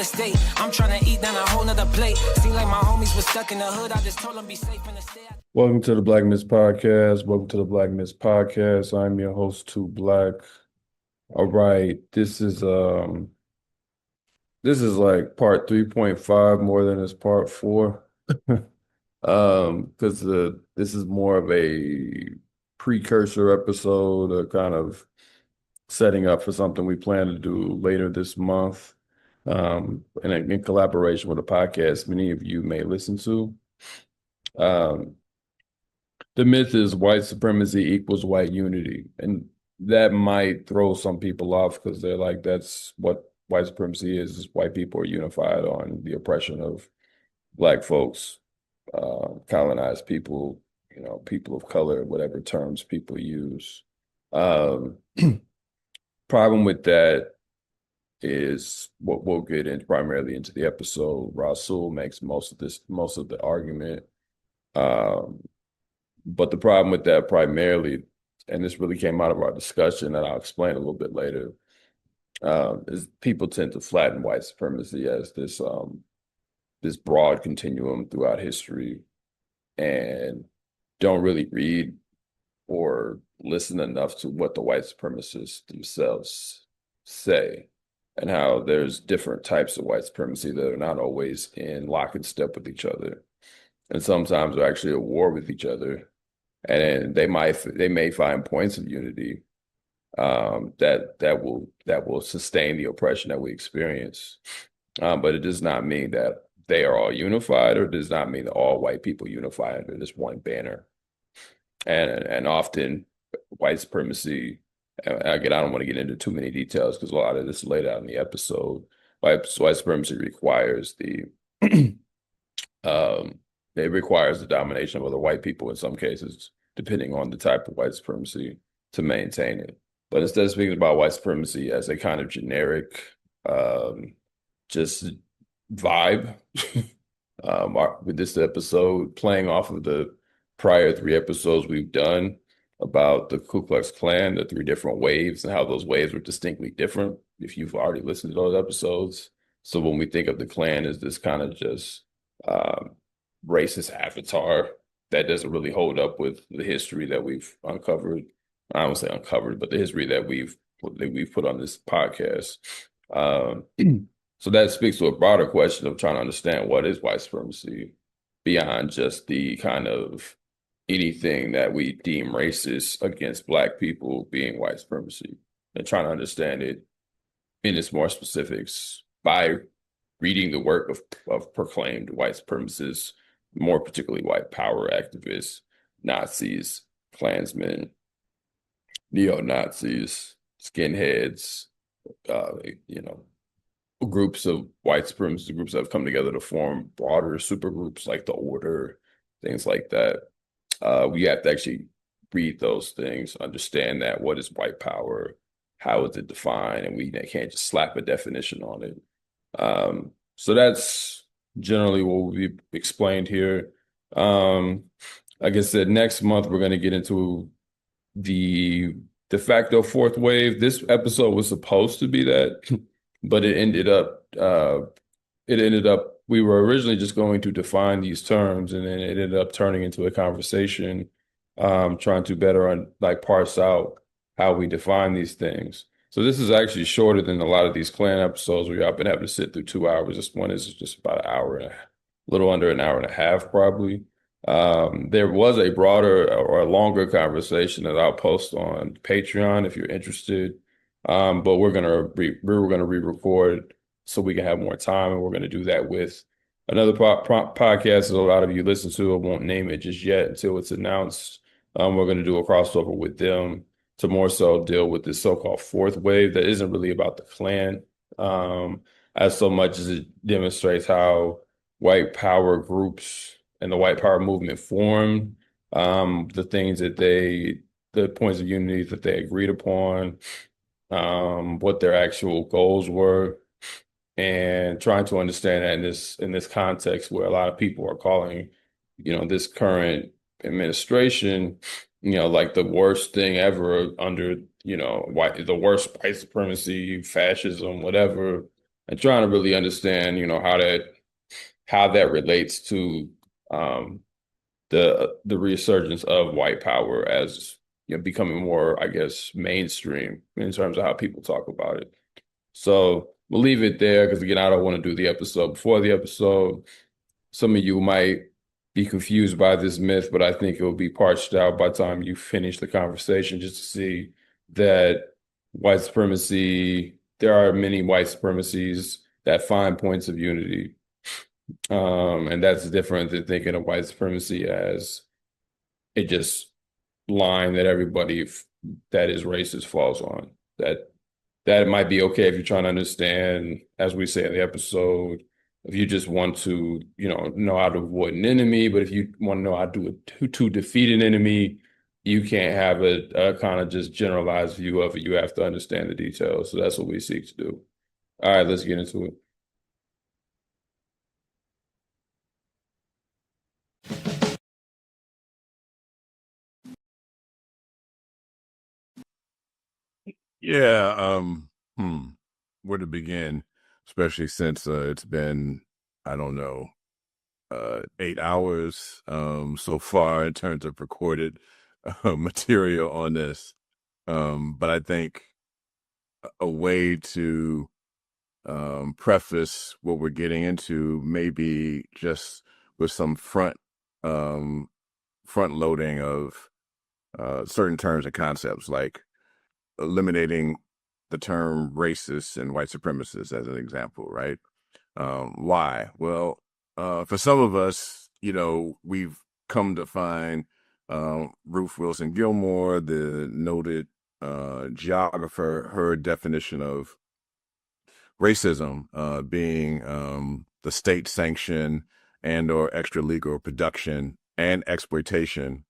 State. I'm trying to eat down a whole nother plate. Seem like my homies were stuck in the hood. I just told them be safe in the state. Welcome to the Black Miss Podcast. Welcome to the Black Miss Podcast. I'm your host, Too Black. All right, this is like part 3.5 more than it's part 4. Because this is more of a precursor episode, a kind of setting up for something we plan to do later this month. And in collaboration with a podcast many of you may listen to. The myth is white supremacy equals white unity. And that might throw some people off because they're like, that's what white supremacy is white people are unified on the oppression of Black folks, colonized people, people of color, whatever terms people use. Problem with that is what we'll get into primarily into the episode. Rasul makes most of the argument. But the problem with that primarily, and this really came out of our discussion, and I'll explain a little bit later, is people tend to flatten white supremacy as this broad continuum throughout history and don't really read or listen enough to what the white supremacists themselves say, and how there's different types of white supremacy that are not always in lock and step with each other, and sometimes are actually at war with each other. And they may find points of unity that will sustain the oppression that we experience, but it does not mean that they are all unified, or does not mean that all white people unify under this one banner. And often white supremacy. Again, I don't want to get into too many details because a lot of this is laid out in the episode. White supremacy requires it requires the domination of other white people in some cases, depending on the type of white supremacy, to maintain it. But instead of speaking about white supremacy as a kind of generic, just vibe, with this episode playing off of the prior 3 episodes we've done about the Ku Klux Klan, the 3 different waves, and how those waves were distinctly different, if you've already listened to those episodes. So when we think of the Klan as this kind of just racist avatar that doesn't really hold up with the history that we've uncovered, I don't say uncovered, but the history that we've put on this podcast. So that speaks to a broader question of trying to understand what is white supremacy beyond just the kind of anything that we deem racist against Black people being white supremacy, and trying to understand it in its more specifics by reading the work of proclaimed white supremacists, more particularly white power activists, Nazis, Klansmen, neo-Nazis, skinheads, groups of white supremacist groups that have come together to form broader supergroups like the Order, things like that. We have to actually read those things, understand that what is white power, how is it defined, and we can't just slap a definition on it. So that's generally what will be explained here. Like I said, next month we're going to get into the de facto 4th wave. This episode was supposed to be that, but it ended up we were originally just going to define these terms, and then it ended up turning into a conversation, trying to better parse out how we define these things. So this is actually shorter than a lot of these Klan episodes where I've been having to sit through 2 hours. This one is just about an hour and a little under an hour and a half, probably. There was a broader or a longer conversation that I'll post on Patreon if you're interested. But we're gonna re-record so we can have more time, and we're gonna do that with another podcast that a lot of you listen to. I won't name it just yet until it's announced. We're gonna do a crossover with them to more so deal with this so-called 4th wave that isn't really about the Klan, as so much as it demonstrates how white power groups and the white power movement formed, the things that the points of unity that they agreed upon, what their actual goals were, and trying to understand that in this context where a lot of people are calling, this current administration, like the worst thing ever under, the worst white supremacy, fascism, whatever, and trying to really understand, how that relates to um, the resurgence of white power as becoming more, I guess, mainstream in terms of how people talk about it. So we'll leave it there because again, I don't want to do the episode before the episode. Some of you might be confused by this myth, but I think it will be parched out by the time you finish the conversation just to see that white supremacy, there are many white supremacies that find points of unity. And that's different than thinking of white supremacy as it just line that everybody that is racist falls on. That might be okay if you're trying to understand, as we say in the episode, if you just want to, know how to avoid an enemy, but if you want to know how to defeat an enemy, you can't have a kind of just generalized view of it. You have to understand the details. So that's what we seek to do. All right, let's get into it. Yeah, where to begin, especially since it's been, I don't know, 8 hours so far in terms of recorded material on this. But I think a way to preface what we're getting into maybe just with some um, front loading of certain terms and concepts like eliminating the term racist and white supremacist as an example, right? Why? Well, for some of us, we've come to find Ruth Wilson Gilmore, the noted geographer, her definition of racism being the state sanction and or extra legal production and exploitation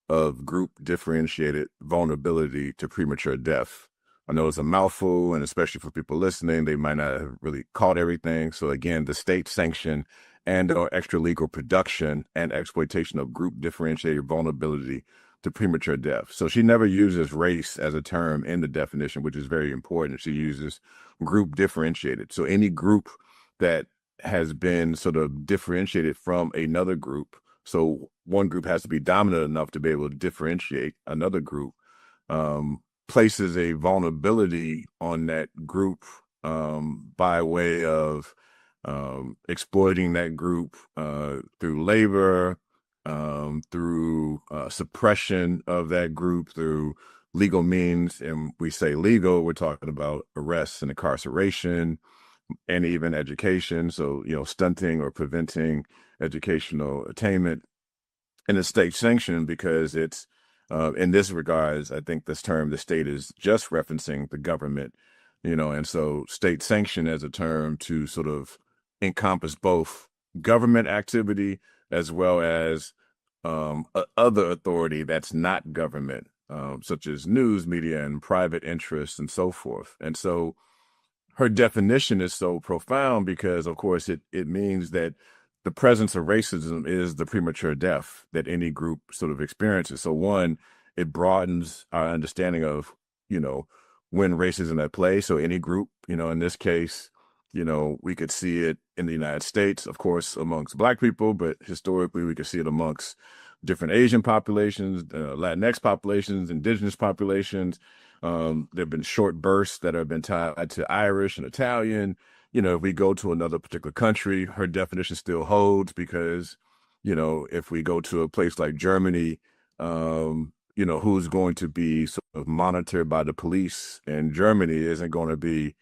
of group differentiated vulnerability to premature death. I know it's a mouthful, and especially for people listening, they might not have really caught everything. So again, the state sanction and or extra legal production and exploitation of group differentiated vulnerability to premature death. So she never uses race as a term in the definition, which is very important. She uses group differentiated. So any group that has been sort of differentiated from another group. So one group has to be dominant enough to be able to differentiate another group, places a vulnerability on that group by way of exploiting that group through labor, through suppression of that group, through legal means. And we say legal, we're talking about arrests and incarceration and even education. So, stunting or preventing educational attainment. And it's state sanctioned because it's, in this regards, I think this term, the state is just referencing the government, and so state sanction as a term to sort of encompass both government activity as well as other authority that's not government, such as news media and private interests and so forth. And so her definition is so profound because, of course, it means that the presence of racism is the premature death that any group sort of experiences. So one, it broadens our understanding of, when racism at play. So any group, in this case, we could see it in the United States, of course, amongst Black people, but historically we could see it amongst different Asian populations, Latinx populations, indigenous populations. There have been short bursts that have been tied to Irish and Italian. If we go to another particular country, her definition still holds because, if we go to a place like Germany, who's going to be sort of monitored by the police in Germany isn't going to be,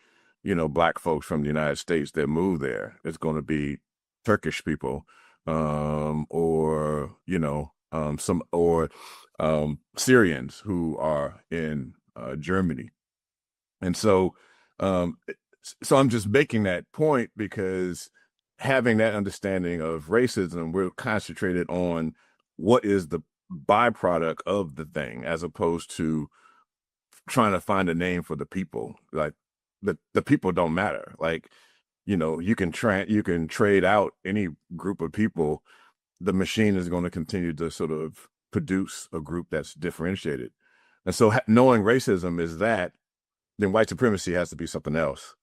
Black folks from the United States that move there. It's going to be Turkish people, or, some or Syrians who are in Germany. And so, so I'm just making that point because having that understanding of racism, we're concentrated on what is the byproduct of the thing, as opposed to trying to find a name for the people. Like the people don't matter. Like, you can trade out any group of people. The machine is going to continue to sort of produce a group that's differentiated. And so knowing racism is that, then white supremacy has to be something else.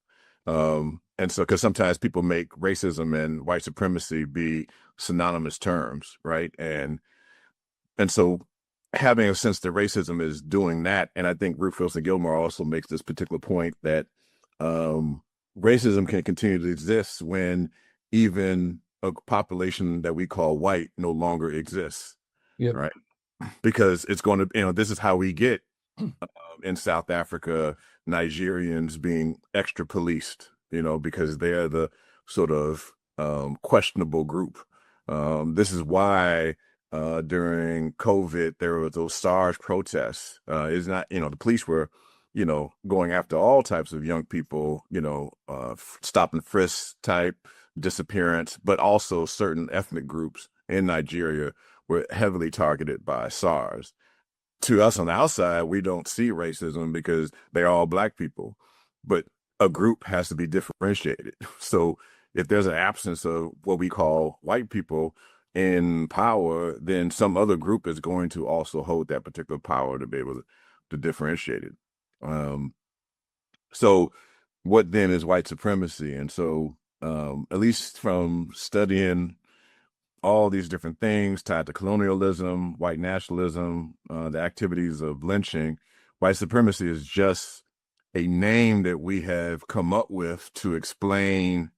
And so, because sometimes people make racism and white supremacy be synonymous terms, right? And so having a sense that racism is doing that, and I think Ruth Wilson Gilmore also makes this particular point that racism can continue to exist when even a population that we call white no longer exists, Yep. right? Because it's going to, this is how we get in South Africa, Nigerians being extra policed, because they're the sort of questionable group. This is why during COVID, there were those SARS protests. It's not, the police were, going after all types of young people, stop and frisk type disappearance, but also certain ethnic groups in Nigeria were heavily targeted by SARS. To us on the outside, we don't see racism because they're all Black people, but a group has to be differentiated. So if there's an absence of what we call white people in power, then some other group is going to also hold that particular power to be able to differentiate it. So what then is white supremacy? And so at least from studying all these different things tied to colonialism, white nationalism, the activities of lynching, white supremacy is just a name that we have come up with to explain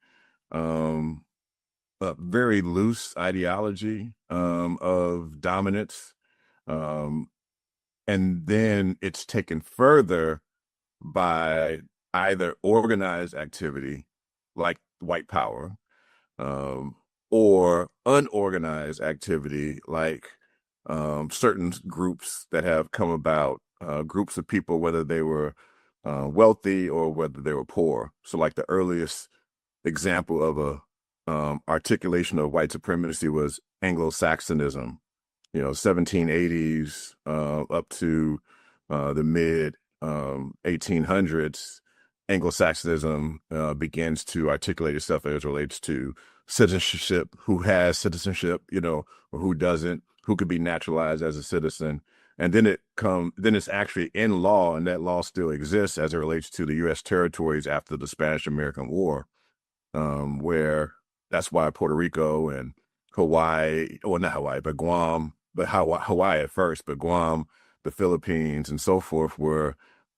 a very loose ideology of dominance. And then it's taken further by either organized activity like white power, or unorganized activity like certain groups that have come about, groups of people, whether they were wealthy or whether they were poor. So like the earliest example of a articulation of white supremacy was Anglo-Saxonism, 1780s up to the mid 1800s. Anglo-Saxonism begins to articulate itself as it relates to citizenship, who has citizenship, or who doesn't, who could be naturalized as a citizen. And then it's actually in law, and that law still exists as it relates to the U.S. territories after the Spanish-American War, where that's why Puerto Rico and Hawaii, well, not Hawaii, but Guam, but Hawaii at first, but Guam, the Philippines, and so forth were,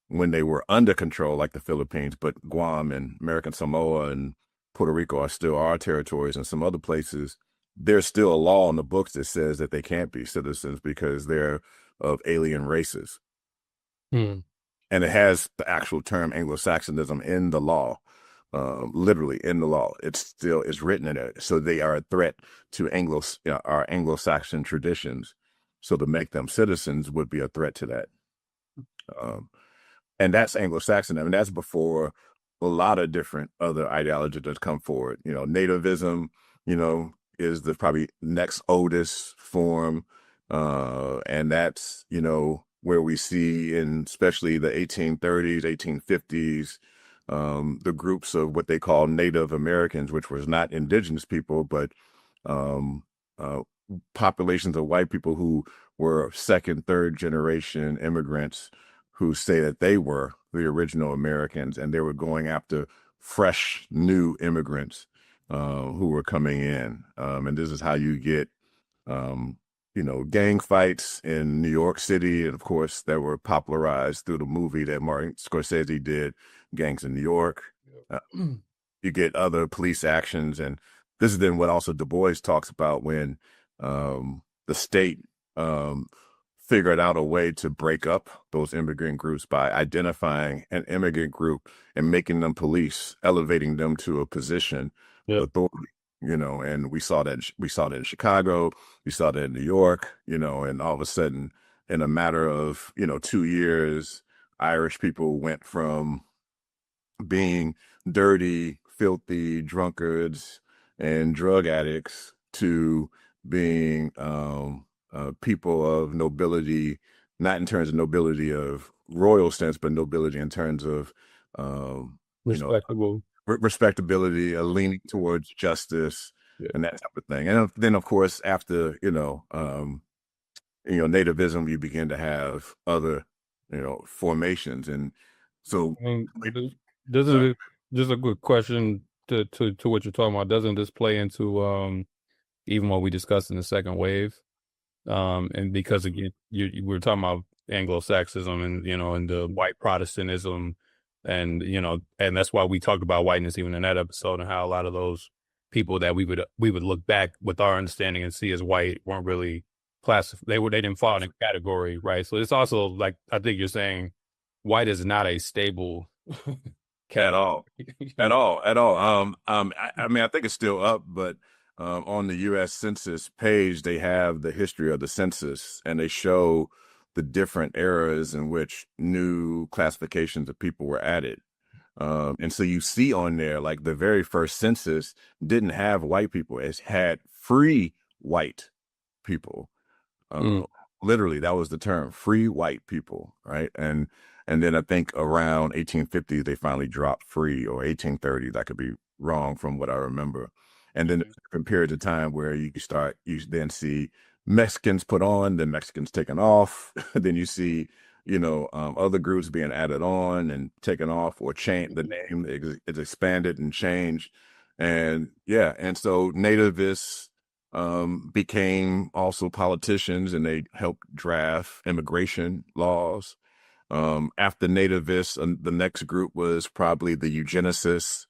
when they were under control, like the Philippines, but Guam and American Samoa and Puerto Rico are still our territories, and some other places, there's still a law in the books that says that they can't be citizens because they're of alien races. And it has the actual term Anglo-Saxonism in the law, literally in the law. It's written in it. So they are a threat to our Anglo-Saxon traditions. So to make them citizens would be a threat to that. And that's Anglo-Saxon. I mean, that's before a lot of different other ideologies that come forward. Nativism, is the probably next oldest form. And that's, where we see in especially the 1830s, 1850s, the groups of what they call Native Americans, which was not indigenous people, but populations of white people who were second, third generation immigrants who say that they were the original Americans, and they were going after fresh, new immigrants who were coming in. And this is how you get, gang fights in New York City, and of course, that were popularized through the movie that Martin Scorsese did, Gangs in New York. You get other police actions, and this is then what also Du Bois talks about when the state figured out a way to break up those immigrant groups by identifying an immigrant group and making them police, elevating them to a position of authority. And we saw that in Chicago, we saw that in New York, and all of a sudden, in a matter of 2 years, Irish people went from being dirty, filthy drunkards and drug addicts to being people of nobility, not in terms of nobility of royal sense, but nobility in terms of Respectable. respectability, a leaning towards justice, Yeah. and that type of thing. And then, of course, after nativism, you begin to have other formations, and so I mean, this is just a good question to what you're talking about. Doesn't this play into even what we discussed in the second wave? And because again, you were talking about Anglo-Saxism and the white Protestantism, and and that's why we talked about whiteness even in that episode, and how a lot of those people that we would look back with our understanding and see as white weren't really classified. They didn't fall in a category, right? So it's also like, I think you're saying white is not a stable at all. At all, at all. I mean, I think it's still up, but on the U.S. Census page, they have the history of the census, and they show the different eras in which new classifications of people were added. And so you see on there, like the very first census didn't have white people; it had free white people. Literally, that was the term, free white people, right? And then I think around 1850 they finally dropped free, or 1830. That could be wrong from what I remember. And then there's a period of time where you then see Mexicans put on, then Mexicans taken off. Then you see, other groups being added on and taken off, or change the name is expanded and changed. And yeah, and so nativists became also politicians, and they helped draft immigration laws. After nativists, the next group was probably the eugenicists,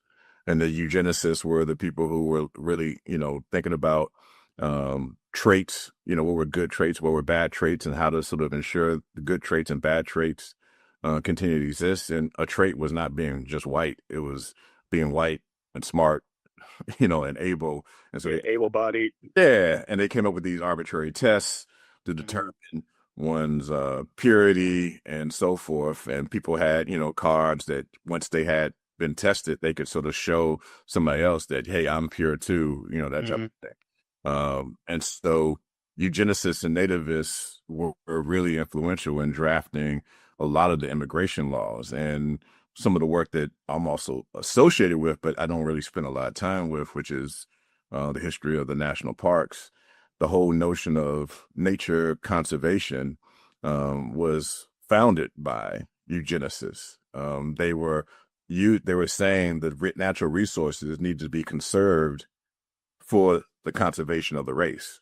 and the eugenicists were the people who were really, thinking about traits, what were good traits, what were bad traits, and how to sort of ensure the good traits and bad traits continue to exist. And a trait was not being just white; it was being white and smart, and able. And so able-bodied. yeah, and they came up with these arbitrary tests to determine one's purity and so forth. And people had, cards that once they had been tested, they could sort of show somebody else that, hey, I'm pure too, that type of thing. And so eugenicists and nativists were really influential in drafting a lot of the immigration laws. And some of the work that I'm also associated with, but I don't really spend a lot of time with, which is the history of the national parks. The whole notion of nature conservation was founded by eugenicists. They were saying that natural resources need to be conserved for the conservation of the race,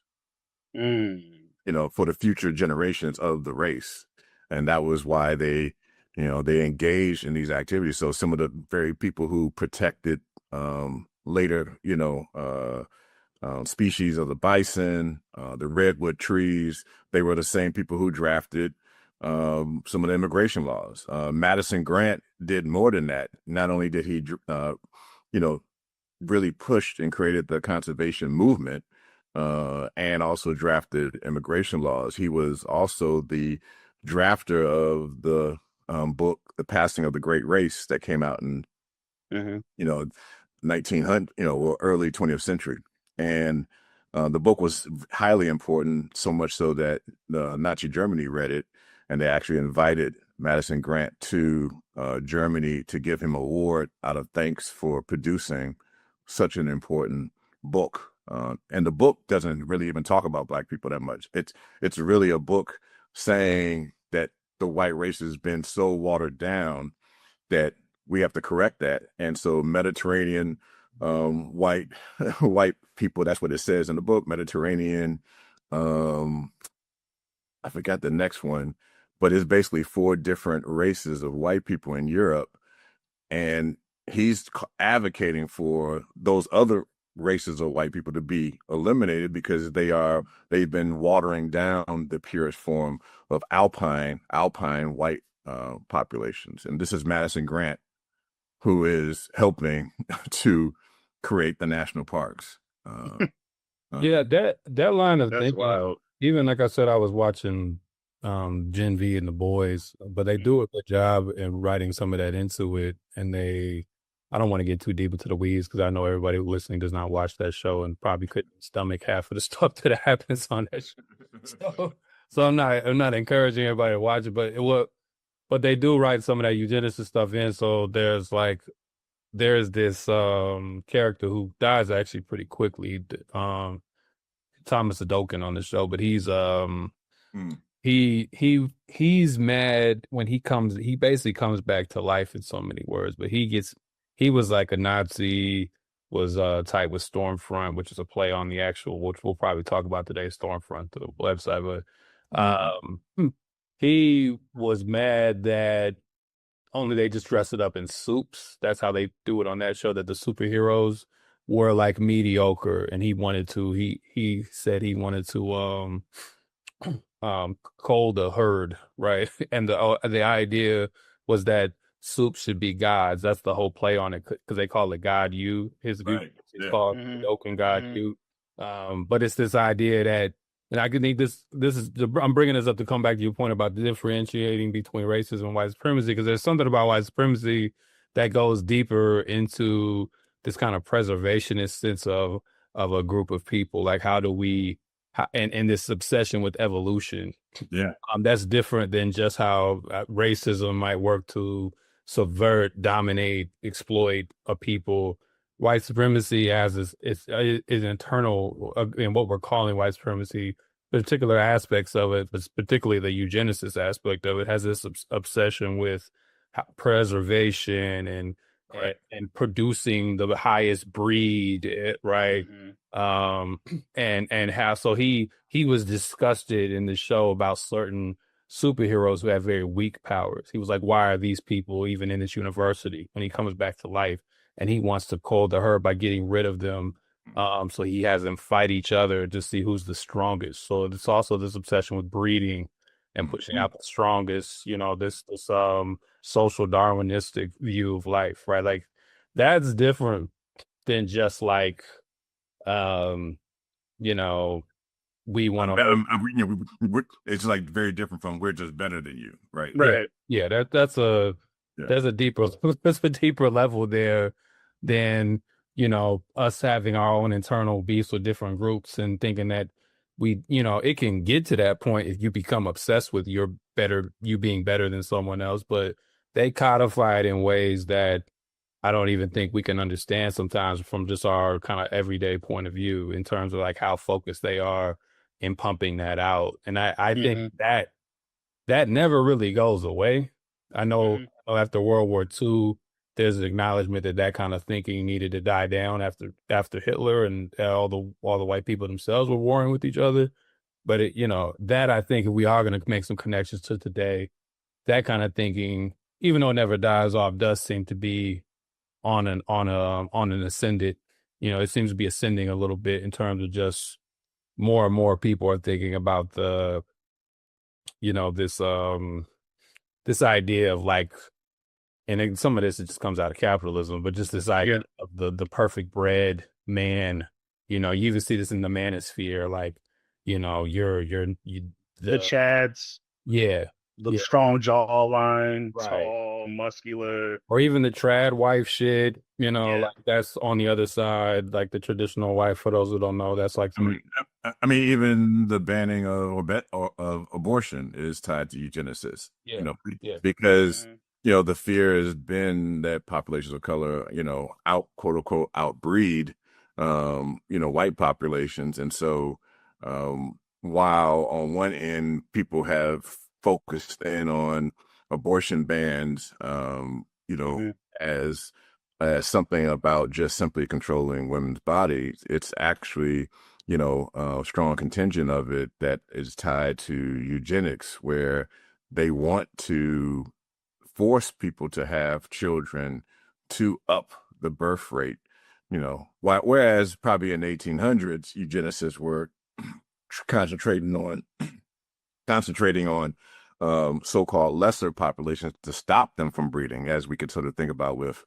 for the future generations of the race. And that was why they engaged in these activities. So some of the very people who protected later, species of the bison, the redwood trees, they were the same people who drafted some of the immigration laws. Madison Grant did more than that. Not only did he, really pushed and created the conservation movement, and also drafted immigration laws, he was also the drafter of the book, The Passing of the Great Race, that came out in, 1900, or early 20th century. And the book was highly important, so much so that Nazi Germany read it, and they actually invited Madison Grant to Germany to give him an award out of thanks for producing such an important book. And the book doesn't really even talk about Black people that much. It's really a book saying that the white race has been so watered down that we have to correct that. And so Mediterranean white people, that's what it says in the book, Mediterranean, I forgot the next one, but it's basically 4 different races of white people in Europe. And he's advocating for those other races of white people to be eliminated because they've been watering down the purest form of alpine white populations. And this is Madison Grant, who is helping to create the national parks. Yeah, that line of That's thinking, wild. even like I said, I was watching Gen V and the boys, but they do a good job in writing some of that into it, and they I don't want to get too deep into the weeds because I know everybody listening does not watch that show and probably couldn't stomach half of the stuff that happens on that show. So I'm not encouraging everybody to watch it, but they do write some of that eugenicist stuff in. So there's this character who dies actually pretty quickly. Thomas Adokin on the show, but he's mad when he basically comes back to life in so many words, but he was like a Nazi, was tight with Stormfront, which is a play on the actual, which we'll probably talk about today, Stormfront, the website, but he was mad that only they just dress it up in suits. That's how they do it on that show, that the superheroes were like mediocre, and he said he wanted to cull the herd, right? And the idea was that soups should be gods. That's the whole play on it, because they call it God You. His view Right. is Yeah. called Oaken God You. But it's this idea that, and I think I'm bringing this up to come back to your point about differentiating between racism and white supremacy, because there's something about white supremacy that goes deeper into this kind of preservationist sense of a group of people. Like, how do we, and this obsession with evolution. Yeah. That's different than just how racism might work to subvert, dominate, exploit a people. White supremacy has is internal in what we're calling white supremacy. Particular aspects of it, but particularly the eugenicist aspect of it, has this obsession with preservation and producing the highest breed, right? And how, so he was disgusted in the show about certain superheroes who have very weak powers. He was like, why are these people even in this university, when he comes back to life? And he wants to cull the herd by getting rid of them. So he has them fight each other to see who's the strongest. So it's also this obsession with breeding and pushing out the strongest, this social Darwinistic view of life, right? Like, that's different than just like, we want to. It's like very different from we're just better than you, right? Right. Yeah, that's a deeper level there than us having our own internal beefs with different groups and thinking that it can get to that point if you become obsessed with you being better than someone else, but they codify it in ways that I don't even think we can understand sometimes from just our kind of everyday point of view, in terms of like how focused they are in pumping that out. And I think that never really goes away. I know after World War II, there's an acknowledgement that kind of thinking needed to die down after Hitler and all the white people themselves were warring with each other. But that, I think, if we are going to make some connections to today, that kind of thinking, even though it never dies off, does seem to be on an ascendant. It seems to be ascending a little bit in terms of just more and more people are thinking about this idea of like, and some of this, it just comes out of capitalism, but just this idea of the perfect bred man. You even see this in the manosphere, like, the Chads. Yeah. The strong jawline, Right. tall, muscular. Or even the trad wife shit, like that's on the other side, like the traditional wife, for those who don't know, that's like... I mean, even the banning of abortion is tied to eugenicists, because, the fear has been that populations of color, quote unquote, outbreed, white populations. And so, while on one end, people have focused in on abortion bans, as something about just simply controlling women's bodies, it's actually, a strong contingent of it that is tied to eugenics, where they want to force people to have children to up the birth rate, whereas probably in the 1800s, eugenicists were concentrating on so-called lesser populations to stop them from breeding, as we could sort of think about with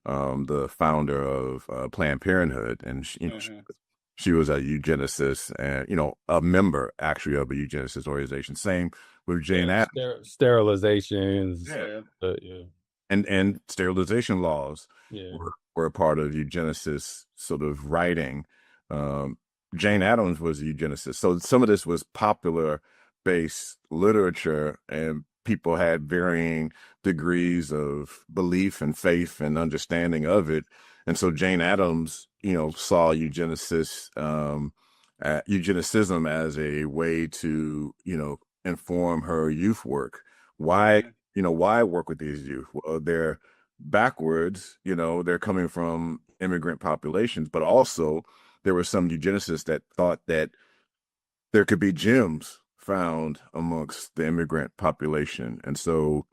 the founder of Planned Parenthood. And she was a eugenicist and, a member actually of a eugenicist organization. Same with Jane Addams. Sterilizations. and sterilization laws Yeah. were a part of eugenicist sort of writing. Um, Jane Addams was a eugenicist, so some of this was popular based literature, and people had varying degrees of belief and faith and understanding of it. And so Jane Addams, saw eugenicism as a way to, inform her youth work. Why, why work with these youth? Well, they're backwards, they're coming from immigrant populations, but also there were some eugenicists that thought that there could be gems found amongst the immigrant population. And so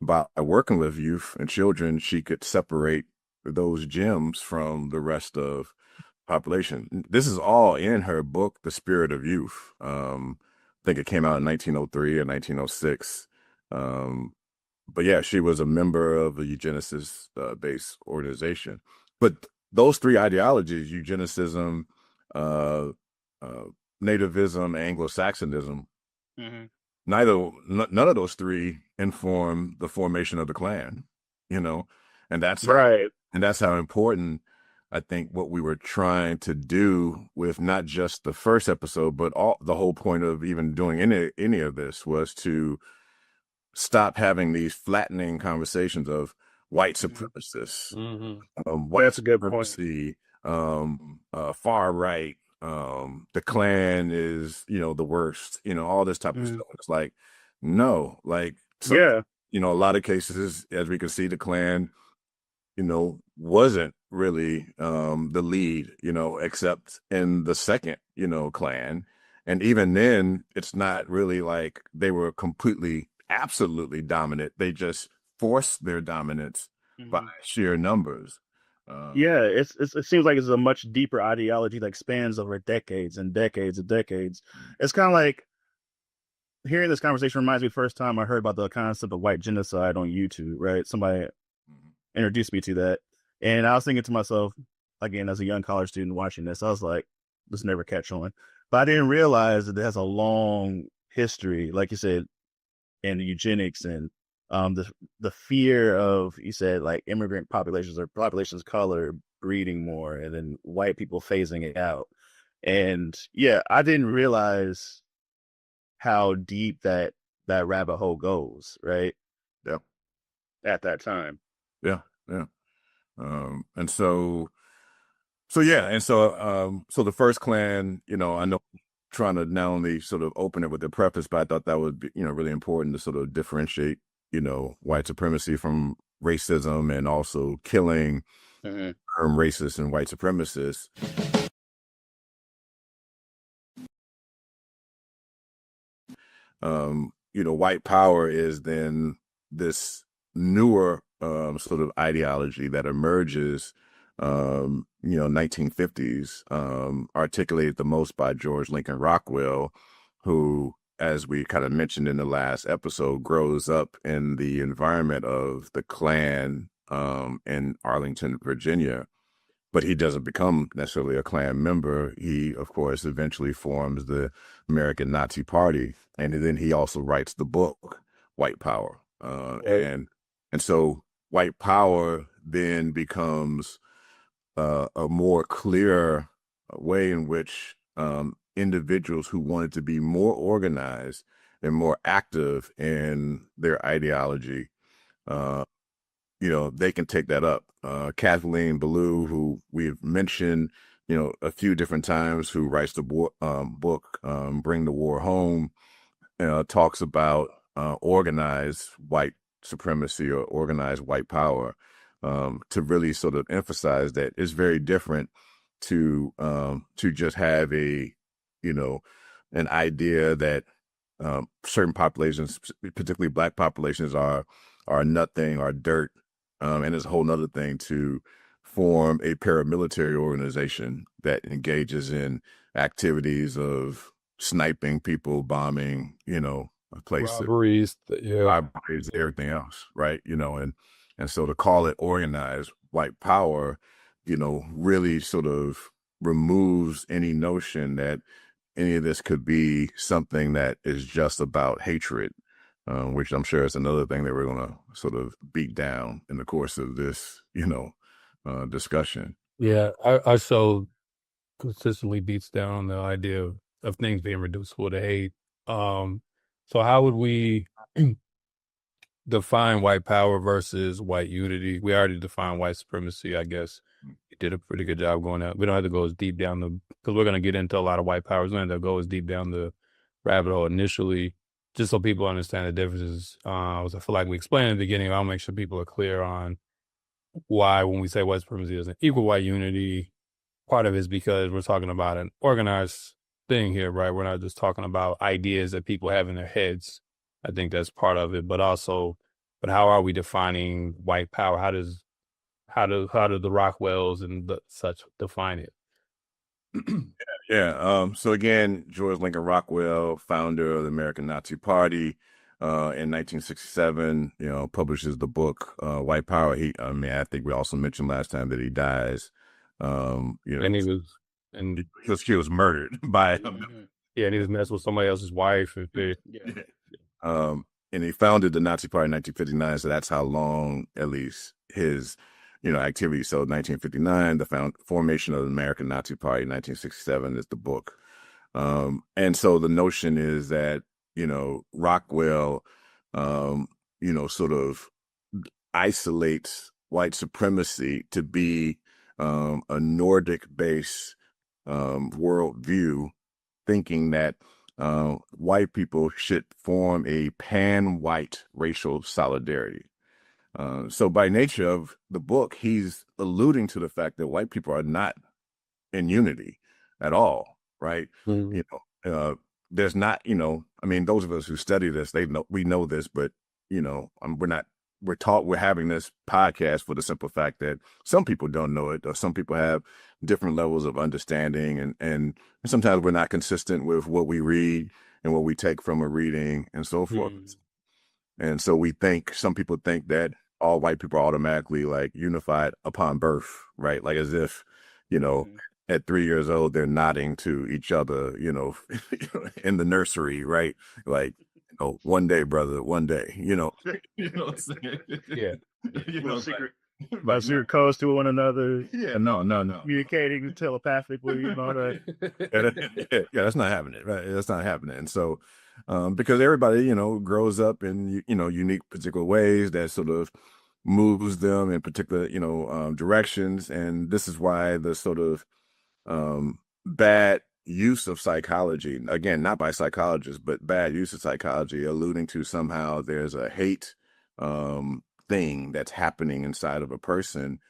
by working with youth and children, she could separate those gems from the rest of population. This is all in her book, The Spirit of Youth. I think it came out in 1903 or 1906. But yeah, she was a member of a eugenicist based organization. But those three ideologies, eugenicism, uh, uh, nativism, Anglo-Saxonism, none of those three inform the formation of the Klan, and that's Right. and that's how important I think what we were trying to do with not just the first episode, but the whole point of even doing any of this was to stop having these flattening conversations of white supremacists, white That's a good point. supremacy, far right, the Klan is, the worst, all this type of stuff. It's like, no, like, Yeah. a lot of cases, as we can see, the Klan, wasn't really the lead, except in the second, Klan. And even then, it's not really like they were absolutely dominant. They just forced their dominance by sheer numbers. Yeah, it seems like it's a much deeper ideology that spans over decades and decades and decades. It's kind of like hearing this conversation reminds me of the first time I heard about the concept of white genocide on YouTube, right? Somebody introduced me to that. And I was thinking to myself, again, as a young college student watching this, I was like, this never catch on. But I didn't realize that it has a long history, like you said, in eugenics and the fear of, you said, like immigrant populations or populations of color breeding more and then white people phasing it out. And yeah, I didn't realize how deep that rabbit hole goes, right? Yeah. At that time. Yeah. Yeah. And so yeah. And so the first Klan, I know trying to not only sort of open it with the preface, but I thought that would be, really important to sort of differentiate, white supremacy from racism and also killing racist and white supremacists. White power is then this newer sort of ideology that emerges, 1950s, articulated the most by George Lincoln Rockwell, who, as we kind of mentioned in the last episode, grows up in the environment of the Klan in Arlington, Virginia. But he doesn't become necessarily a Klan member. He, of course, eventually forms the American Nazi Party. And then he also writes the book, White Power. And so white power then becomes a more clear way in which individuals who wanted to be more organized and more active in their ideology, they can take that up. Kathleen Belew, who we've mentioned, a few different times, who writes the book, Bring the War Home, talks about organized white supremacy or organized white power, to really sort of emphasize that it's very different to just have an idea that certain populations, particularly Black populations, are nothing, are dirt. And it's a whole nother thing to form a paramilitary organization that engages in activities of sniping people, bombing, places, Robberies, everything else, right? And so to call it organized white power, really sort of removes any notion that any of this could be something that is just about hatred. which I'm sure is another thing that we're going to sort of beat down in the course of this, discussion. Yeah, our show consistently beats down the idea of things being reducible to hate. So how would we define white power versus white unity? We already defined white supremacy, I guess. You did a pretty good job going out. We don't have to go as deep down because we're going to get into a lot of white powers. We don't have to go as deep down the rabbit hole initially, just so people understand the differences. I feel like we explained in the beginning. I'll make sure people are clear on why, when we say white supremacy doesn't equal white unity, part of it is because we're talking about an organized thing here, right? We're not just talking about ideas that people have in their heads. I think that's part of it, but how are we defining white power? How do the Rockwells and such define it? Yeah. So again, George Lincoln Rockwell, founder of the American Nazi Party, in 1967, publishes the book White Power. I think we also mentioned last time that he dies. And he was murdered by yeah, and he was messing with somebody else's wife. And he founded the Nazi Party in 1959. So that's how long, at least, his activity. So 1959, the formation of the American Nazi Party. 1967 is the book. And so the notion is that Rockwell, sort of isolates white supremacy to be a Nordic-based worldview, thinking that white people should form a pan-white racial solidarity. So by nature of the book, he's alluding to the fact that white people are not in unity at all, right? Mm-hmm. There's not, those of us who study this, we know this, but we're having this podcast for the simple fact that some people don't know it, or some people have different levels of understanding, and sometimes we're not consistent with what we read and what we take from a reading and so forth. And so some people think that all white people are automatically like unified upon birth, right? Like as if, at 3 years old, they're nodding to each other, in the nursery, right? Like, one day, brother, one day, you know what I'm saying? Yeah. Secret codes to one another. Yeah, no. Communicating telepathically, Yeah, that's not happening, right? That's not happening. And so, because everybody, grows up in, unique particular ways that sort of moves them in particular, directions. And this is why the sort of bad use of psychology, again, not by psychologists, but bad use of psychology, alluding to somehow there's a hate thing that's happening inside of a person.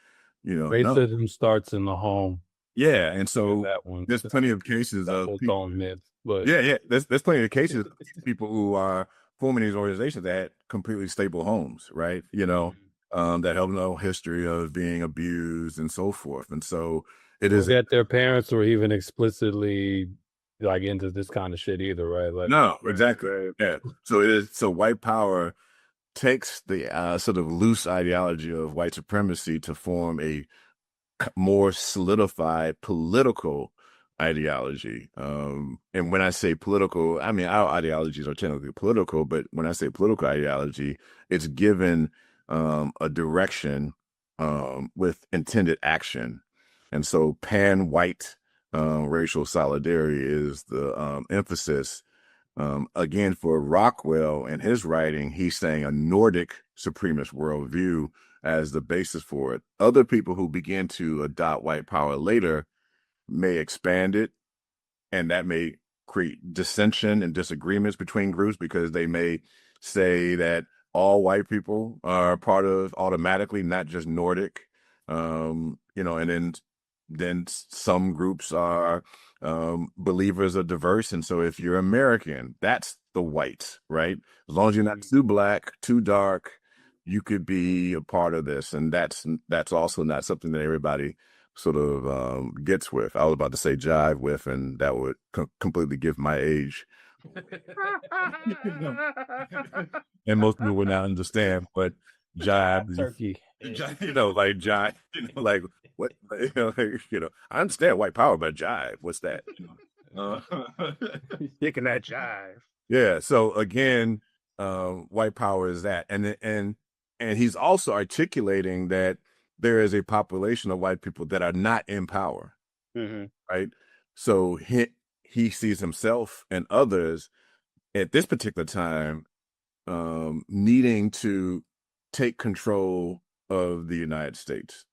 Racism starts in the home. Yeah, and so there's plenty of cases of people, myth, but there's plenty of cases of people who are forming these organizations that had completely stable homes, right? That have no history of being abused and so forth, and so it is that their parents were even explicitly like into this kind of shit either, right? Like, no, exactly, yeah. So it is. So white power takes the sort of loose ideology of white supremacy to form a more solidified political ideology. And when I say political, I mean, our ideologies are technically political, but when I say political ideology, it's given a direction with intended action. And so pan-white racial solidarity is the emphasis. Again, for Rockwell and his writing, he's saying a Nordic supremacist worldview as the basis for it. Other people who begin to adopt white power later may expand it, and that may create dissension and disagreements between groups, because they may say that all white people are part of automatically, not just Nordic, and then some groups are believers are diverse. And so if you're American, that's the whites, right? As long as you're not too black, too dark, you could be a part of this. And that's also not something that everybody sort of gets with. I was about to say jive with, and that would completely give my age. And most people would not understand what jive turkey, like jive, like what, I understand white power, but jive, what's that? Sticking that jive. Yeah. So again, white power is that, and he's also articulating that there is a population of white people that are not in power, right? So he sees himself and others at this particular time needing to take control of the United States.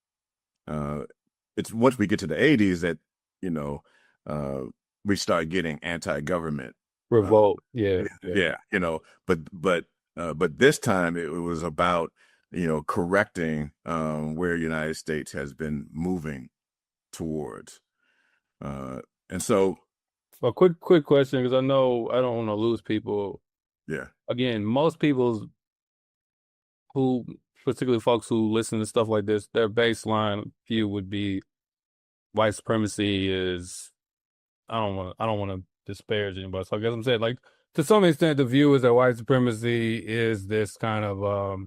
It's once we get to the 80s that, you know, we start getting anti-government Revolt. yeah, you know, but this time it was about, you know, correcting where United States has been moving towards. And so, A quick question, because I know I don't want to lose people. yeah, Again, most people who, particularly folks who listen to stuff like this, their baseline view would be white supremacy is, I don't want to disparage anybody. So I guess I'm saying, like, to some extent, the view is that white supremacy is this kind of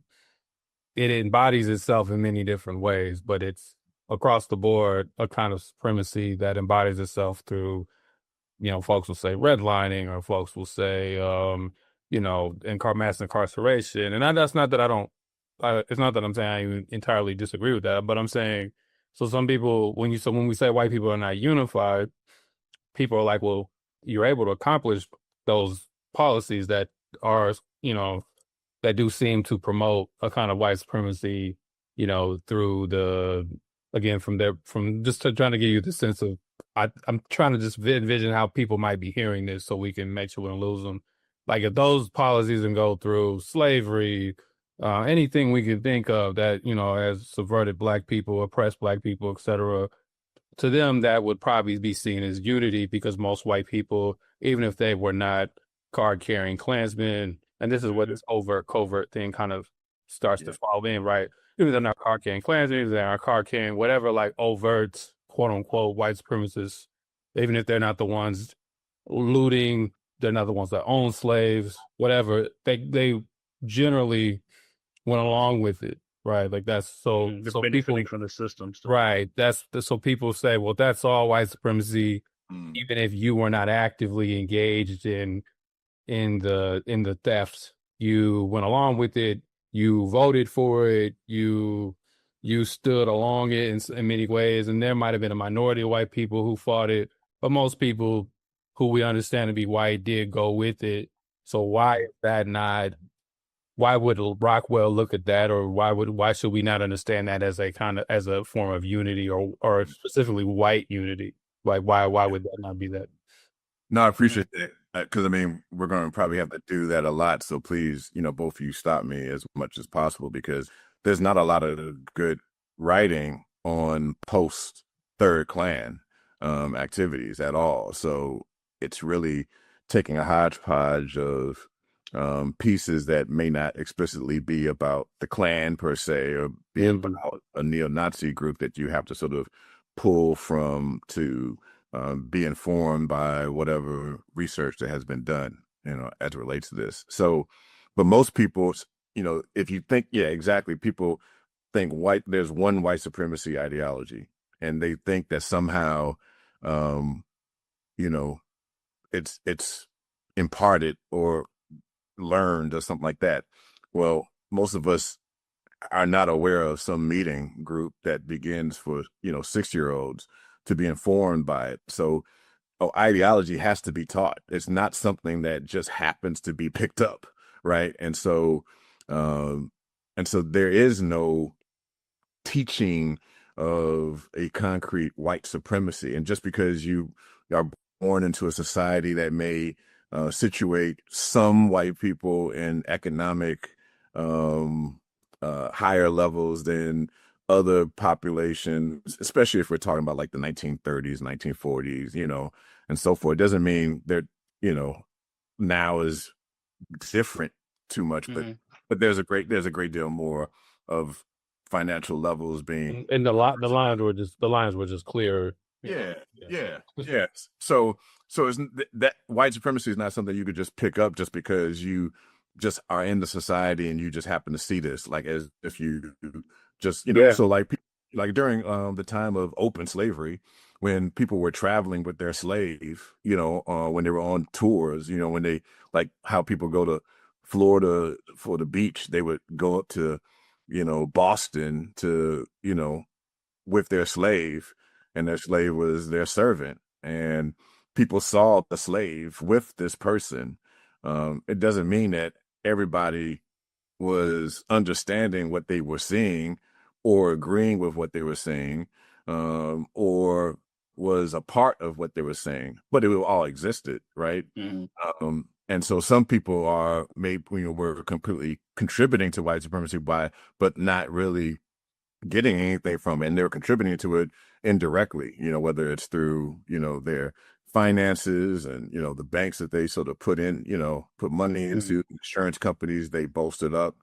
it embodies itself in many different ways, but it's across the board a kind of supremacy that embodies itself through, folks will say redlining, or folks will say, mass incarceration. And that's not that it's not that I'm saying I even entirely disagree with that, but I'm saying, so some people, when we say white people are not unified, people are like, well, you're able to accomplish those policies that are, that do seem to promote a kind of white supremacy, through from just trying to give you the sense of, I'm trying to just envision how people might be hearing this so we can make sure we don't lose them. Like, if those policies can go through slavery, anything we can think of that, has subverted Black people, oppressed Black people, etc., to them, that would probably be seen as unity, because most white people, even if they were not card-carrying Klansmen, and this is what this covert thing kind of starts to fall in, right? Even if they're not card-carrying Klansmen, they're not card-carrying whatever, like, overt, quote-unquote, white supremacists, even if they're not the ones looting, they're not the ones that own slaves, whatever, they generally went along with it. Right, like that's so benefiting from the system. Right, so people say, well, that's all white supremacy, even if you were not actively engaged in the theft, you went along with it, you voted for it, you stood along it in many ways, and there might have been a minority of white people who fought it, but most people who we understand to be white did go with it. So why is that not? Why would Rockwell look at that, or why should we not understand that as a form of unity, or specifically white unity? Like, why would that not be that? No, I appreciate that, because I mean, we're going to probably have to do that a lot. So please, both of you stop me as much as possible, because there's not a lot of good writing on post Third Klan activities at all. So it's really taking a hodgepodge of pieces that may not explicitly be about the Klan per se, or be about a neo-Nazi group that you have to sort of pull from to be informed by whatever research that has been done, as it relates to this. So, but most people, if you think, yeah, exactly, people think there's one white supremacy ideology, and they think that somehow, it's imparted or learned or something like that. Well, most of us are not aware of some meeting group that begins for 6-year-olds to be informed by it. So ideology has to be taught. It's not something that just happens to be picked up, right? And so there is no teaching of a concrete white supremacy. And just because you are born into a society that may situate some white people in economic higher levels than other populations, especially if we're talking about like the 1930s, 1940s, and so forth, doesn't mean they're, now is different too much, but there's a great deal more of financial levels being, and the lines were just clearer. Yeah. So it's that white supremacy is not something you could just pick up just because you just are in the society and you just happen to see this, like, as if you just, so like during the time of open slavery, when people were traveling with their slave, when they were on tours, when they, like how people go to Florida for the beach, they would go up to, Boston to, with their slave, and their slave was their servant. And people saw the slave with this person. It doesn't mean that everybody was understanding what they were seeing or agreeing with what they were saying, or was a part of what they were saying, but it all existed, right? And so some people were completely contributing to white supremacy but not really getting anything from it, and they're contributing to it indirectly, whether it's through, their finances and, the banks that they sort of put money into, insurance companies they bolstered up.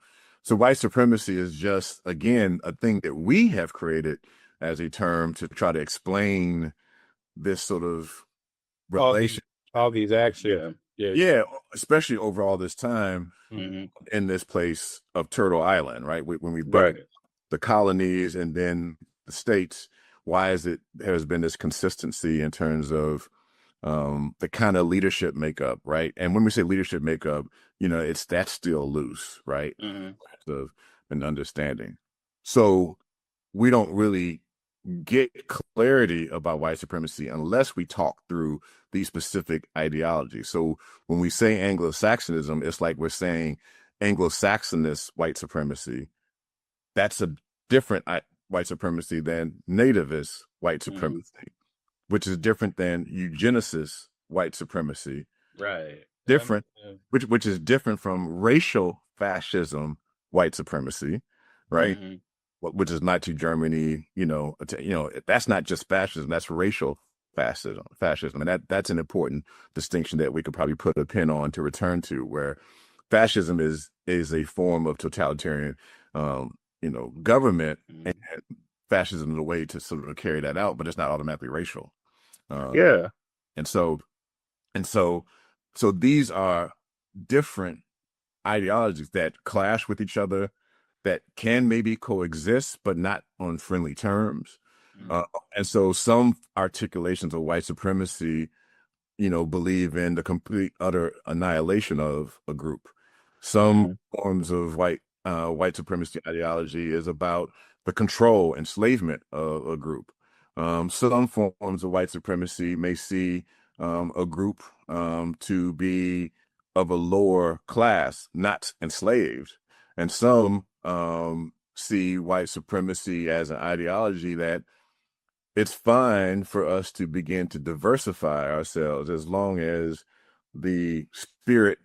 So white supremacy is just, again, a thing that we have created as a term to try to explain this sort of relation. All these actions. Yeah, especially over all this time in this place of Turtle Island, right? When we the colonies and then the states, why has been this consistency in terms of the kind of leadership makeup, right? And when we say leadership makeup, that's still loose, right? Of an understanding. So we don't really get clarity about white supremacy unless we talk through these specific ideologies. So when we say Anglo-Saxonism, it's like we're saying Anglo-Saxonist white supremacy. That's a different white supremacy than nativist white supremacy, which is different than eugenicist white supremacy. Right. Different, which is different from racial fascism white supremacy, right? Which is Nazi Germany, that's not just fascism, that's racial fascism. And that's an important distinction that we could probably put a pin on to return to, where fascism is a form of totalitarian government, and fascism is a way to sort of carry that out, but it's not automatically racial. And so these are different ideologies that clash with each other, that can maybe coexist, but not on friendly terms. And so some articulations of white supremacy, believe in the complete, utter annihilation of a group. Some forms of white supremacy ideology is about the control, enslavement of a group. Some forms of white supremacy may see a group to be of a lower class, not enslaved. And some see white supremacy as an ideology that it's fine for us to begin to diversify ourselves as long as the spirit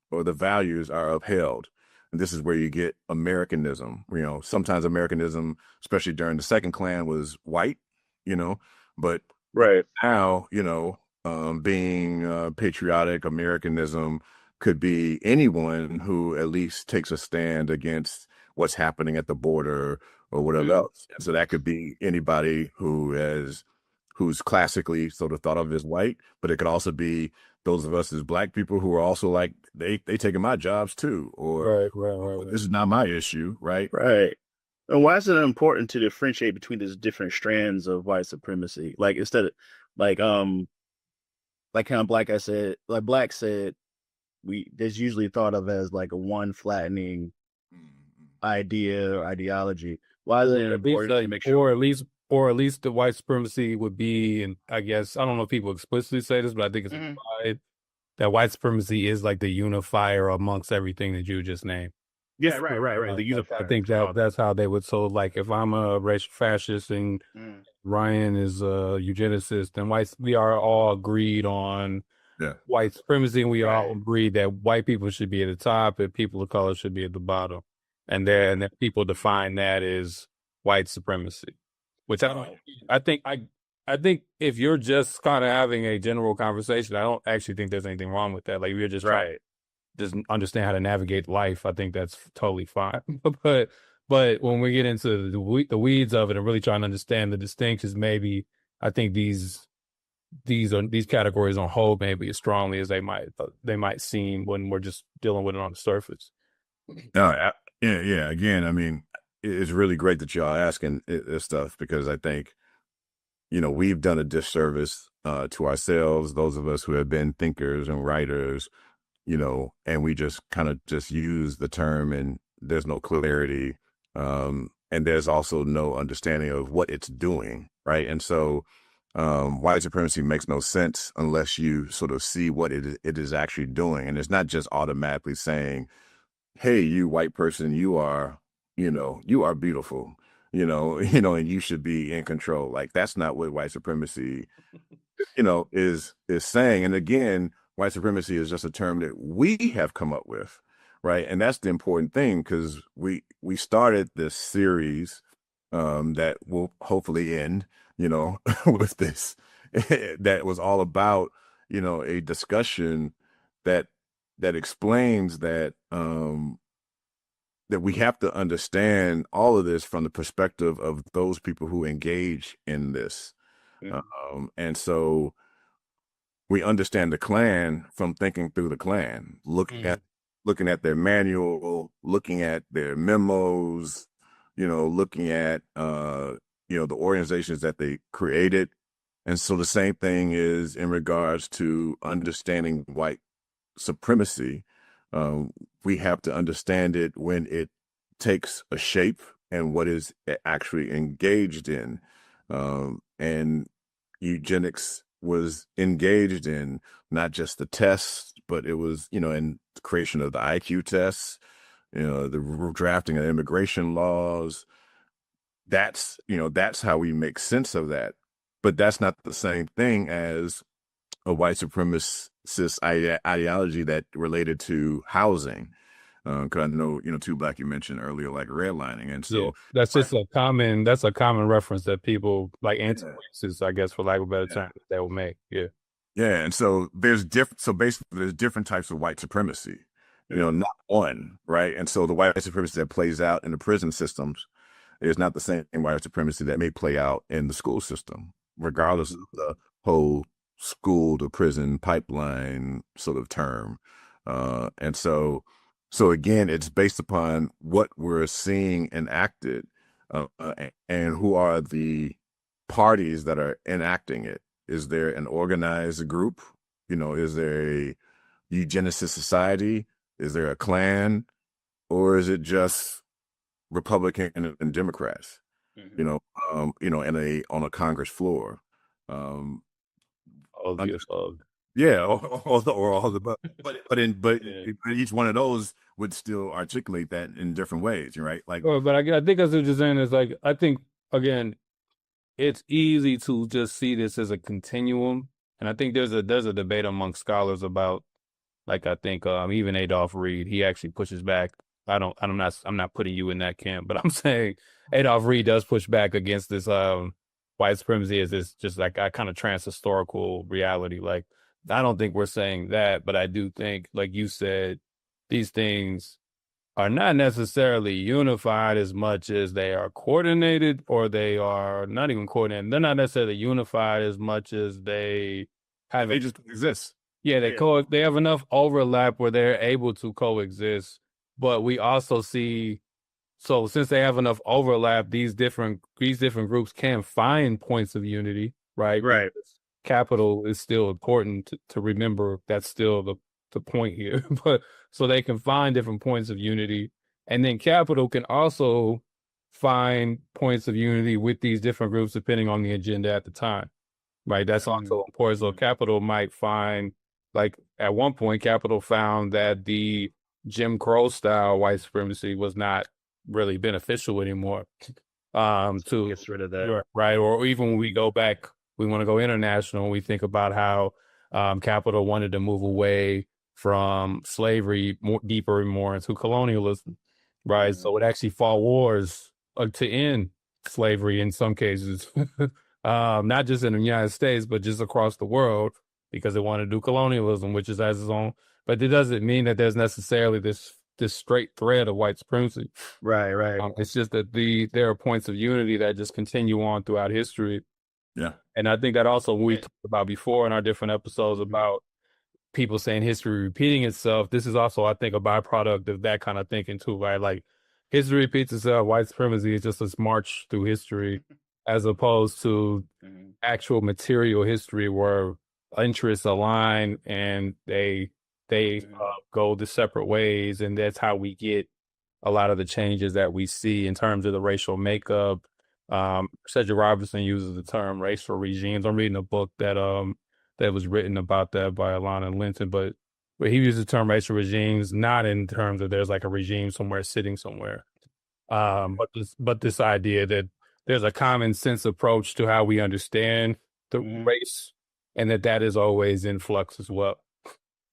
or the values are upheld. And this is where you get Americanism. Sometimes Americanism, especially during the Second Klan, was white, but now, being patriotic Americanism could be anyone who at least takes a stand against what's happening at the border or whatever else. And so that could be anybody who's classically sort of thought of as white, but it could also be those of us as Black people who are also like, they taking my jobs too, or this is not my issue, right? And why is it important to differentiate between these different strands of white supremacy? Like, instead of like kind of Black said, there's usually thought of as like a one flattening idea or ideology. Why is it important to make sure, or at least the white supremacy would be, and I guess I don't know if people explicitly say this, but I think it's implied that white supremacy is like the unifier amongst everything that you just named. Yeah, right. The unifier. I think that's how they would. So, like, if I'm a racial fascist and Ryan is a eugenicist, then we are all agreed on white supremacy, and we all agree that white people should be at the top and people of color should be at the bottom, and then people define that as white supremacy, which I think if you're just kind of having a general conversation, I don't actually think there's anything wrong with that. Like, we're just trying just understand how to navigate life. I think that's totally fine. But when we get into the weeds of it and really trying to understand the distinctions, maybe I think these categories don't hold maybe as strongly as they might seem when we're just dealing with it on the surface. Yeah. Again, I mean, it's really great that y'all asking this stuff, because I think, we've done a disservice to ourselves, those of us who have been thinkers and writers, and we just kind of just use the term, and there's no clarity. And there's also no understanding of what it's doing, right? And so white supremacy makes no sense unless you sort of see what it is actually doing. And it's not just automatically saying, hey, you white person, you are beautiful, and you should be in control. Like, that's not what white supremacy, is saying. And again, white supremacy is just a term that we have come up with, right? And that's the important thing, because we started this series that will hopefully end, with this, that was all about, a discussion that explains that we have to understand all of this from the perspective of those people who engage in this. And so we understand the Klan from thinking through the Klan, looking at their manual, looking at their memos, looking at the organizations that they created. And so the same thing is in regards to understanding white supremacy. We have to understand it when it takes a shape and what is actually engaged in. And eugenics was engaged in not just the tests, but it was, in the creation of the IQ tests, the drafting of immigration laws. That's how we make sense of that. But that's not the same thing as a white supremacist ideology that related to housing. Because I know, too, Black, you mentioned earlier, like redlining. And so that's just a common reference that people like anti-racists, I guess, for lack of a better term, they will make. Yeah. Yeah. And so basically there's different types of white supremacy, not one, right? And so the white supremacy that plays out in the prison systems is not the same white supremacy that may play out in the school system, regardless of the whole school to prison pipeline sort of term. And so again, it's based upon what we're seeing enacted, and who are the parties that are enacting it. Is there an organized group? Is there a eugenicist society? Is there a Klan? Or is it just Republican and Democrats, on a Congress floor? All the above. Yeah, or all the but each one of those would still articulate that in different ways, right? Like, but I think as you're saying is like, I think again, it's easy to just see this as a continuum, and I think there's a debate among scholars about, like, I think even Adolph Reed, he actually pushes back. I'm not putting you in that camp, but I'm saying Adolph Reed does push back against this white supremacy as this just like a kind of trans-historical reality. Like, I don't think we're saying that, but I do think, like you said, these things are not necessarily unified as much as they are coordinated, or they are not even coordinated. They're not necessarily unified as much as they just exist. Yeah, they have enough overlap where they're able to coexist. But we also see, so since they have enough overlap, these different groups can find points of unity, right? Right. Capital is still important to remember. That's still the point here. But so they can find different points of unity, and then capital can also find points of unity with these different groups depending on the agenda at the time, right? That's also important. So capital might find, like, at one point, capital found that the Jim Crow style white supremacy was not really beneficial anymore. To gets rid of that, right? Or even when we go back, we want to go international. We think about how capital wanted to move away from slavery deeper and more into colonialism, right? So it actually fought wars to end slavery in some cases, not just in the United States, but just across the world, because it wanted to do colonialism, which is as its own. But it doesn't mean that there's necessarily this straight thread of white supremacy. Right. It's just that there are points of unity that just continue on throughout history. Yeah. And I think that also we talked about before in our different episodes about people saying history repeating itself. This is also, I think, a byproduct of that kind of thinking too, right? Like, history repeats itself. White supremacy is just this march through history, as opposed to actual material history where interests align and they they go the separate ways, and that's how we get a lot of the changes that we see in terms of the racial makeup. Cedric Robinson uses the term racial regimes. I'm reading a book that was written about that by Alana Linton, but he uses the term racial regimes not in terms of there's like a regime somewhere sitting somewhere, but this idea that there's a common sense approach to how we understand the race, and that is always in flux as well,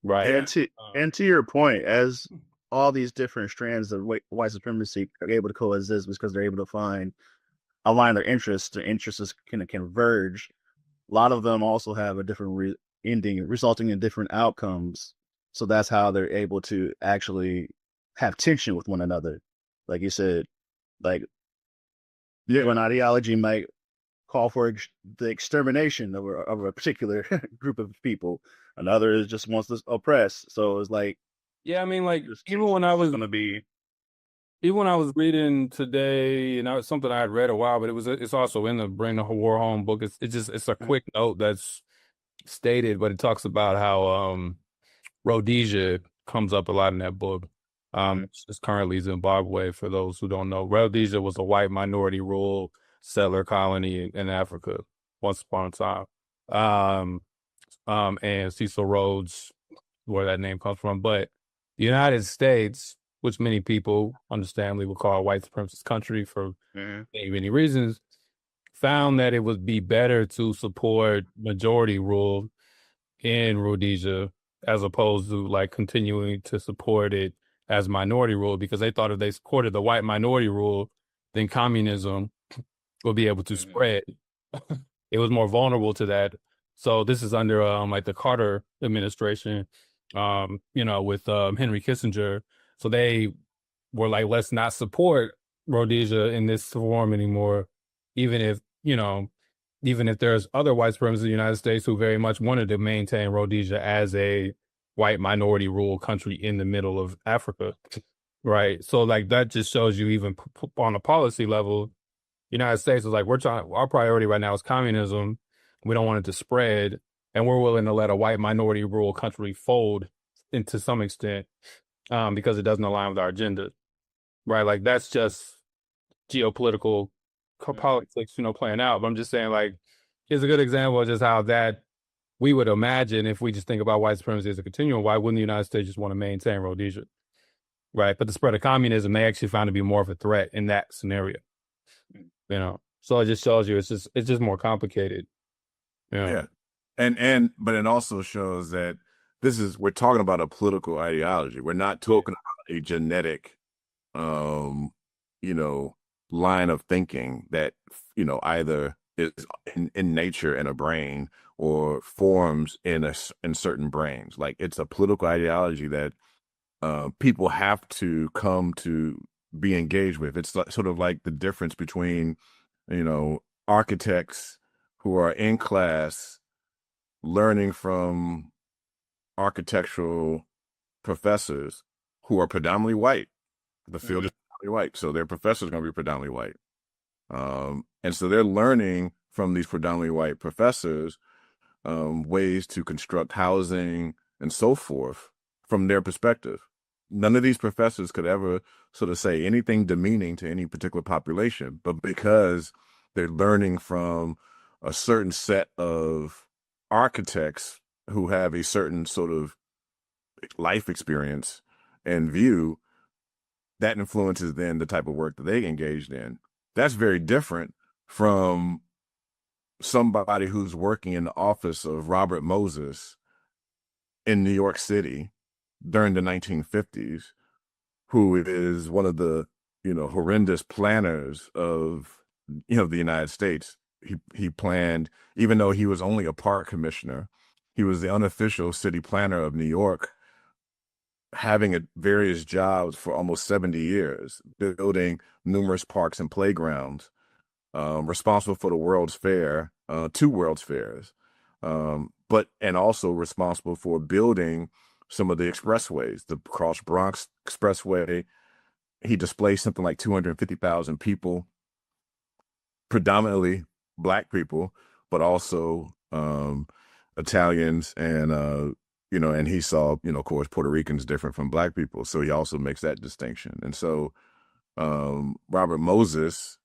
right? And to your point, as all these different strands of white supremacy are able to coexist because they're able to align their interests. Their interests can converge. A lot of them also have a different ending, resulting in different outcomes. So that's how they're able to actually have tension with one another. Like you said, like one ideology might call for the extermination of a particular group of people. Another just wants to oppress. So it's like, yeah, I mean, like even when I was reading today, and it's something I had read a while, but it's also in the Bring the War Home book. It's a quick note that's stated, but it talks about how Rhodesia comes up a lot in that book. It's currently Zimbabwe, for those who don't know. Rhodesia was a white minority ruled settler colony in Africa once upon a time. And Cecil Rhodes, where that name comes from. But the United States, which many people understandably would call a white supremacist country for many reasons, found that it would be better to support majority rule in Rhodesia as opposed to like continuing to support it as minority rule, because they thought if they supported the white minority rule, then communism would be able to spread. It was more vulnerable to that. So this is under like the Carter administration, with Henry Kissinger. So they were like, let's not support Rhodesia in this form anymore, even if there's other white supremacists in the United States who very much wanted to maintain Rhodesia as a white minority ruled country in the middle of Africa, right? So like that just shows you, even on a policy level, United States is like, our priority right now is communism. We don't want it to spread, and we're willing to let a white minority ruled country fold into some extent because it doesn't align with our agenda, right? Like that's just geopolitical politics, playing out. But I'm just saying, like, here's a good example of just how that we would imagine, if we just think about white supremacy as a continuum, why wouldn't the United States just want to maintain Rhodesia, right? But the spread of communism, they actually found to be more of a threat in that scenario, So it just shows you it's just more complicated. Yeah. But it also shows that we're talking about a political ideology. We're not talking about a genetic, line of thinking that, either is in nature in a brain or forms in certain brains. Like, it's a political ideology that people have to come to be engaged with. It's sort of like the difference between, architects who are in class learning from architectural professors who are predominantly white. The field is predominantly white, so their professors are going to be predominantly white. And so they're learning from these predominantly white professors ways to construct housing and so forth from their perspective. None of these professors could ever sort of say anything demeaning to any particular population, but because they're learning from a certain set of architects who have a certain sort of life experience and view, that influences then the type of work that they engaged in. That's very different from somebody who's working in the office of Robert Moses in New York City during the 1950s, who is one of the, horrendous planners of, the United States. He planned, even though he was only a park commissioner, he was the unofficial city planner of New York, having various jobs for almost 70 years, building numerous parks and playgrounds, responsible for the World's Fair, 2 World's Fairs, and also responsible for building some of the expressways, the Cross Bronx Expressway. He displaced something like 250,000 people, predominantly Black people, but also Italians and and he saw, of course, Puerto Ricans different from Black people. So he also makes that distinction. And so Robert Moses,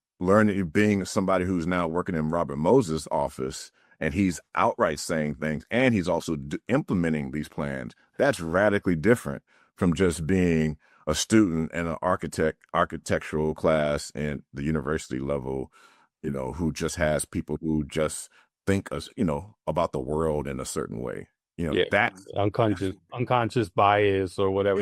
being somebody who's now working in Robert Moses' office, and he's outright saying things, and he's also implementing these plans. That's radically different from just being a student and an architectural class in the university level, who just has people who just think, about the world in a certain way. Yeah, That's unconscious bias or whatever.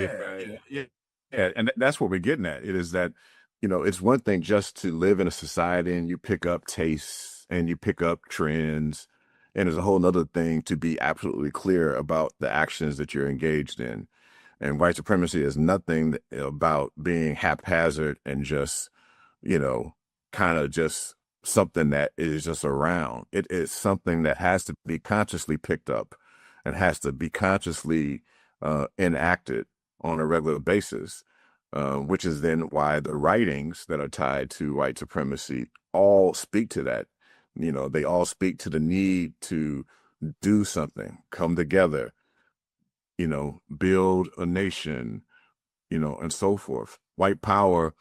yeah, and that's what we're getting at. It is that, it's one thing just to live in a society and you pick up tastes and you pick up trends, and there's a whole nother thing to be absolutely clear about the actions that you're engaged in. And white supremacy is nothing about being haphazard and just, kind of just something that is just around. It is something that has to be consciously picked up and has to be consciously enacted on a regular basis, which is then why the writings that are tied to white supremacy all speak to that. They all speak to the need to do something, come together, build a nation, and so forth. White power,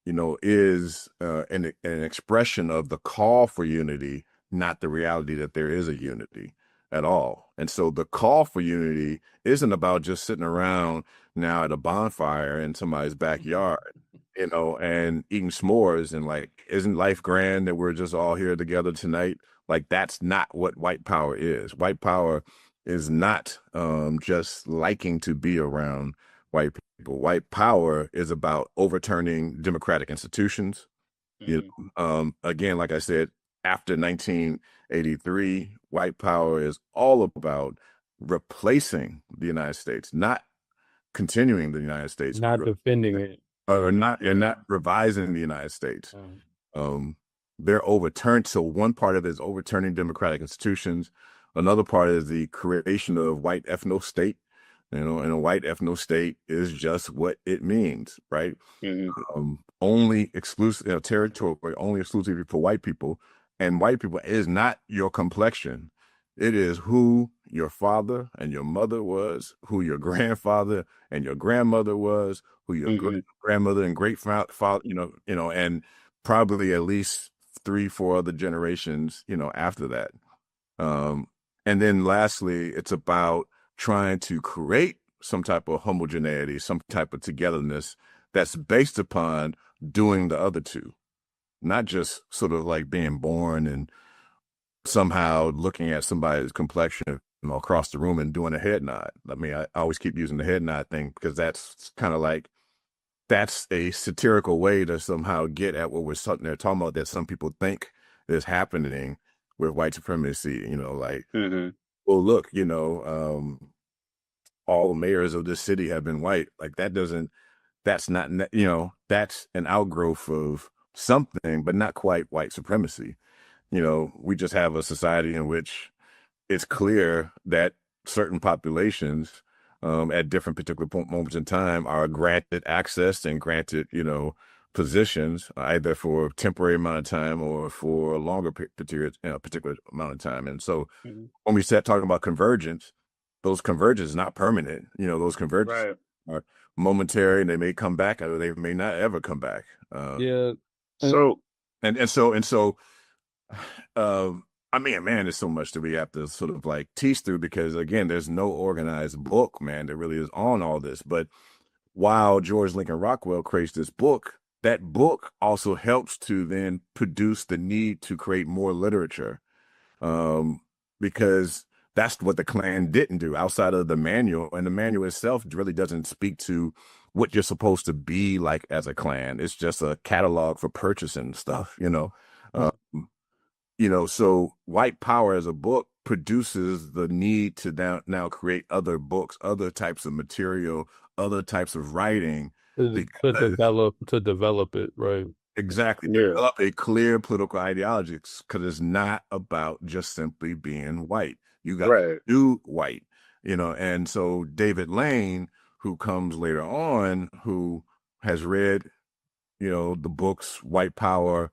is an expression of the call for unity, not the reality that there is a unity at all. And so the call for unity isn't about just sitting around now at a bonfire in somebody's backyard, and eating s'mores and like, isn't life grand that we're just all here together tonight? Like, that's not what white power is. White power is not just liking to be around white people. White power is about overturning democratic institutions. Again, like I said, after 1983, white power is all about replacing the United States, not continuing the United States, Not defending it. or not revising the United States. They're overturned. So one part of it is overturning democratic institutions. Another part is the creation of white ethno state. And a white ethno state is just what it means, right? Only exclusive territory, only exclusively for white people. And white people is not your complexion. It is who your father and your mother was, who your grandfather and your grandmother was, who your grandmother and great father, and probably at least 3-4 other generations, after that. And then lastly, it's about trying to create some type of homogeneity, some type of togetherness that's based upon doing the other two, not just sort of like being born and somehow looking at somebody's complexion across the room and doing a head nod. I mean, I always keep using the head nod thing because that's kind of like, that's a satirical way to somehow get at what we're talking about, that some people think is happening with white supremacy, like, well, look, all the mayors of this city have been white. Like, that's not, that's an outgrowth of something, but not quite white supremacy. We just have a society in which it's clear that certain populations at different particular moments in time are granted access and granted, positions, either for a temporary amount of time or for a longer particular amount of time. And so when we start talking about convergence, those convergences not permanent. Those convergences are momentary, and they may come back, or they may not ever come back. So I mean, man, there's so much that we have to sort of like tease through, because again, there's no organized book, man, that really is on all this. But while George Lincoln Rockwell creates this book, that book also helps to then produce the need to create more literature, because that's what the Klan didn't do outside of the manual. And the manual itself really doesn't speak to what you're supposed to be like as a Klan. It's just a catalog for purchasing stuff, so white power as a book produces the need to now create other books, other types of material, other types of writing. To develop it, right? Exactly. Develop a clear political ideology, because it's not about just simply being white. You got to do white, and so David Lane, who comes later on, who has read, the books, White Power,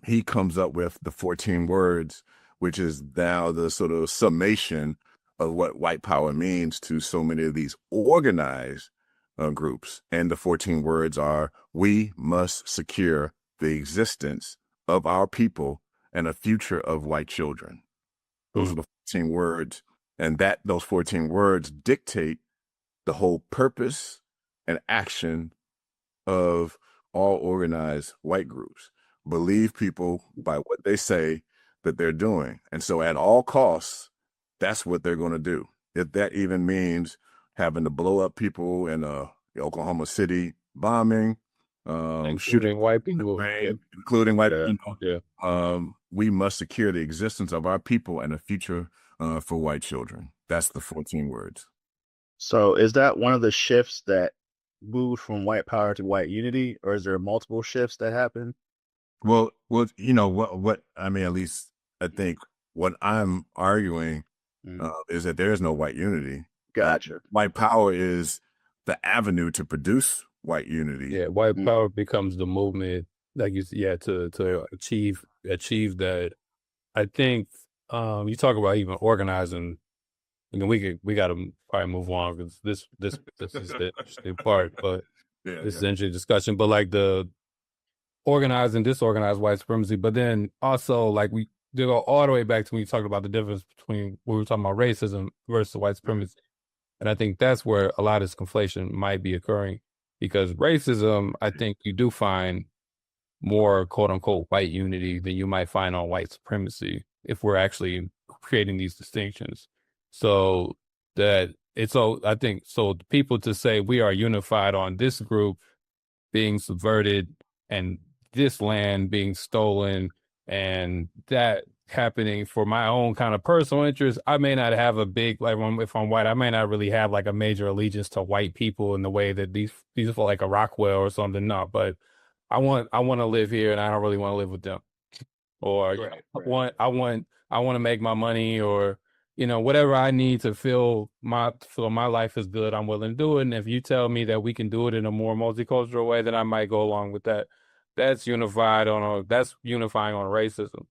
he comes up with the 14 words, which is now the sort of summation of what white power means to so many of these organized groups. And the 14 words are, we must secure the existence of our people and a future of white children. Those are the 14 words. And those 14 words dictate the whole purpose and action of all organized white groups. Believe people by what they say that they're doing. And so at all costs, that's what they're going to do. If that even means having to blow up people in the Oklahoma City bombing, including white people, including white people. Yeah. We must secure the existence of our people and a future for white children. That's the 14 words. So is that one of the shifts that moved from white power to white unity, or is there multiple shifts that happen? Well, you know what I mean. At least I think what I'm arguing is that there is no white unity. Gotcha. White power is the avenue to produce white unity. Yeah, white power becomes the movement, like to achieve that. I think you talk about even organizing. And we got to probably move on because this is the interesting part, but this is an interesting discussion. But like the organized and disorganized white supremacy, but then also like we go all the way back to when you talked about the difference between when we were talking about racism versus white supremacy. And I think that's where a lot of this conflation might be occurring, because racism, I think you do find more quote unquote white unity than you might find on white supremacy if we're actually creating these distinctions. So that I think so people to say we are unified on this group being subverted and this land being stolen and that happening for my own kind of personal interest, I may not have a big, like if I'm white, I may not really have like a major allegiance to white people in the way that these are like a Rockwell or something. No, but I want to live here and I don't really want to live with them. Or I want to make my money, or whatever I need to feel my life is good, I'm willing to do it. And if you tell me that we can do it in a more multicultural way, then I might go along with that. That's unifying on racism.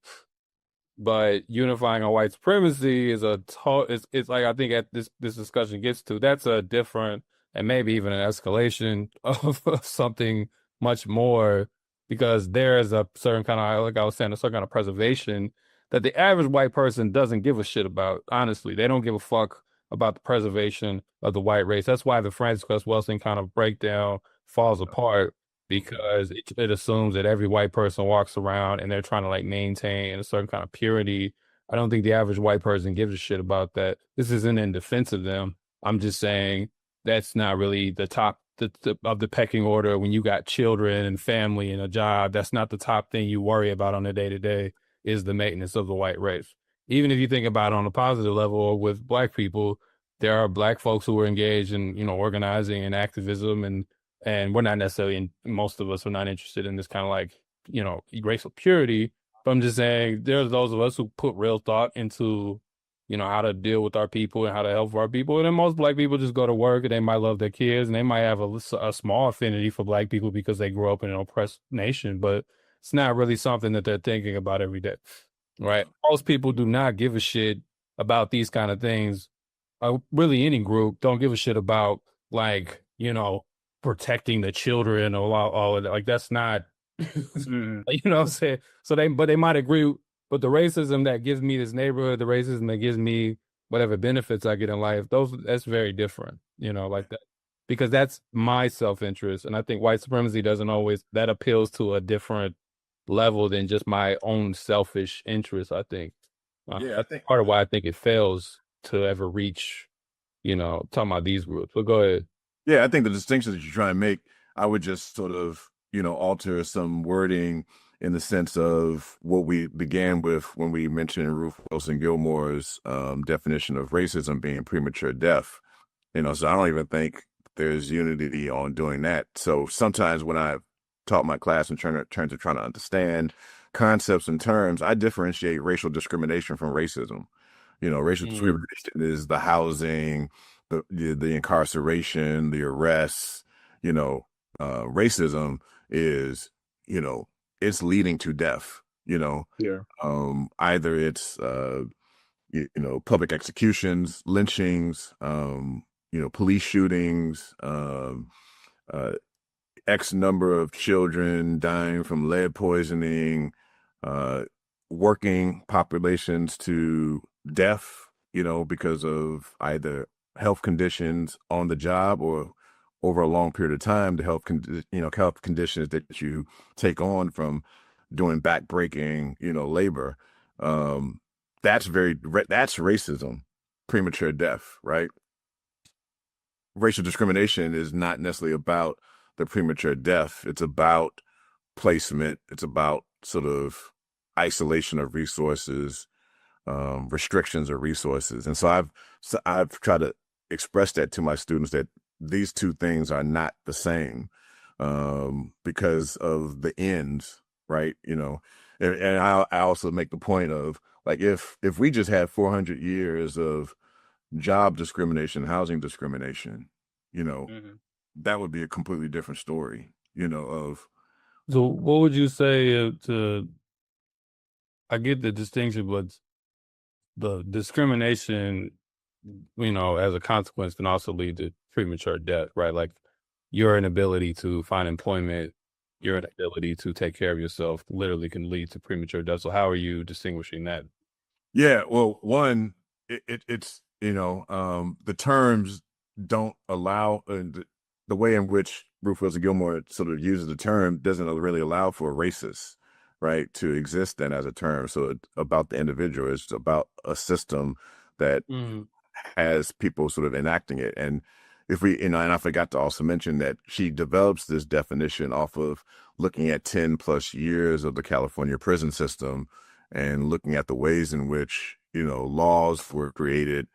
But unifying on white supremacy is it's like, I think at this discussion gets to, that's a different and maybe even an escalation of something much more, because there is a certain kind of, like I was saying, a certain kind of preservation that the average white person doesn't give a shit about. Honestly, they don't give a fuck about the preservation of the white race. That's why the Francis Gus Wellington kind of breakdown falls apart, because it assumes that every white person walks around and they're trying to like maintain a certain kind of purity. I don't think the average white person gives a shit about that. This isn't in defense of them. I'm just saying that's not really the top of the pecking order. When you got children and family and a job, that's not the top thing you worry about on a day-to-day, is the maintenance of the white race. Even if you think about it on a positive level, or with black people, there are black folks who are engaged in, organizing and activism, and we're not necessarily, most of us are not interested in this kind of like, racial purity. But I'm just saying there's those of us who put real thought into, how to deal with our people and how to help our people. And then most black people just go to work and they might love their kids and they might have a small affinity for black people because they grew up in an oppressed nation, but it's not really something that they're thinking about every day, right? Most people do not give a shit about these kind of things. Really, any group don't give a shit about, like, protecting the children or all of that. Like, that's not, what I'm saying? So they might agree, but the racism that gives me this neighborhood, the racism that gives me whatever benefits I get in life, that's very different, like that, because that's my self-interest. And I think white supremacy doesn't always, that appeals to a different level than just my own selfish interests, I think. I think part of why I think it fails to ever reach, talking about these groups. But go ahead. Yeah, I think the distinction that you're trying to make, I would just sort of, alter some wording in the sense of what we began with when we mentioned Ruth Wilson Gilmore's definition of racism being premature death. So I don't even think there's unity on doing that. So sometimes when I taught my class in terms of trying to understand concepts and terms, I differentiate racial discrimination from racism. Racial discrimination is the housing, the incarceration, the arrests. Racism is, it's leading to death. Either it's public executions, lynchings, police shootings, X number of children dying from lead poisoning, working populations to death, because of either health conditions on the job or over a long period of time, the health conditions that you take on from doing backbreaking, labor. That's that's racism, premature death, right? Racial discrimination is not necessarily about the premature death. It's about placement. It's about sort of isolation of resources, restrictions of resources. And so I've tried to express that to my students, that these two things are not the same, because of the ends, right? And I also make the point of, like, if we just had 400 years of job discrimination, housing discrimination, that would be a completely different story, of. So what would you say I get the distinction, but the discrimination, as a consequence can also lead to premature death, right? Like your inability to find employment, your inability to take care of yourself literally can lead to premature death. So how are you distinguishing that? Yeah, well, one, it's the terms don't allow, the way in which Ruth Wilson Gilmore sort of uses the term doesn't really allow for racist, right, to exist then as a term. So it's about the individual. It's about a system that has people sort of enacting it. And if we, and I forgot to also mention that she develops this definition off of looking at 10 plus years of the California prison system and looking at the ways in which, laws were created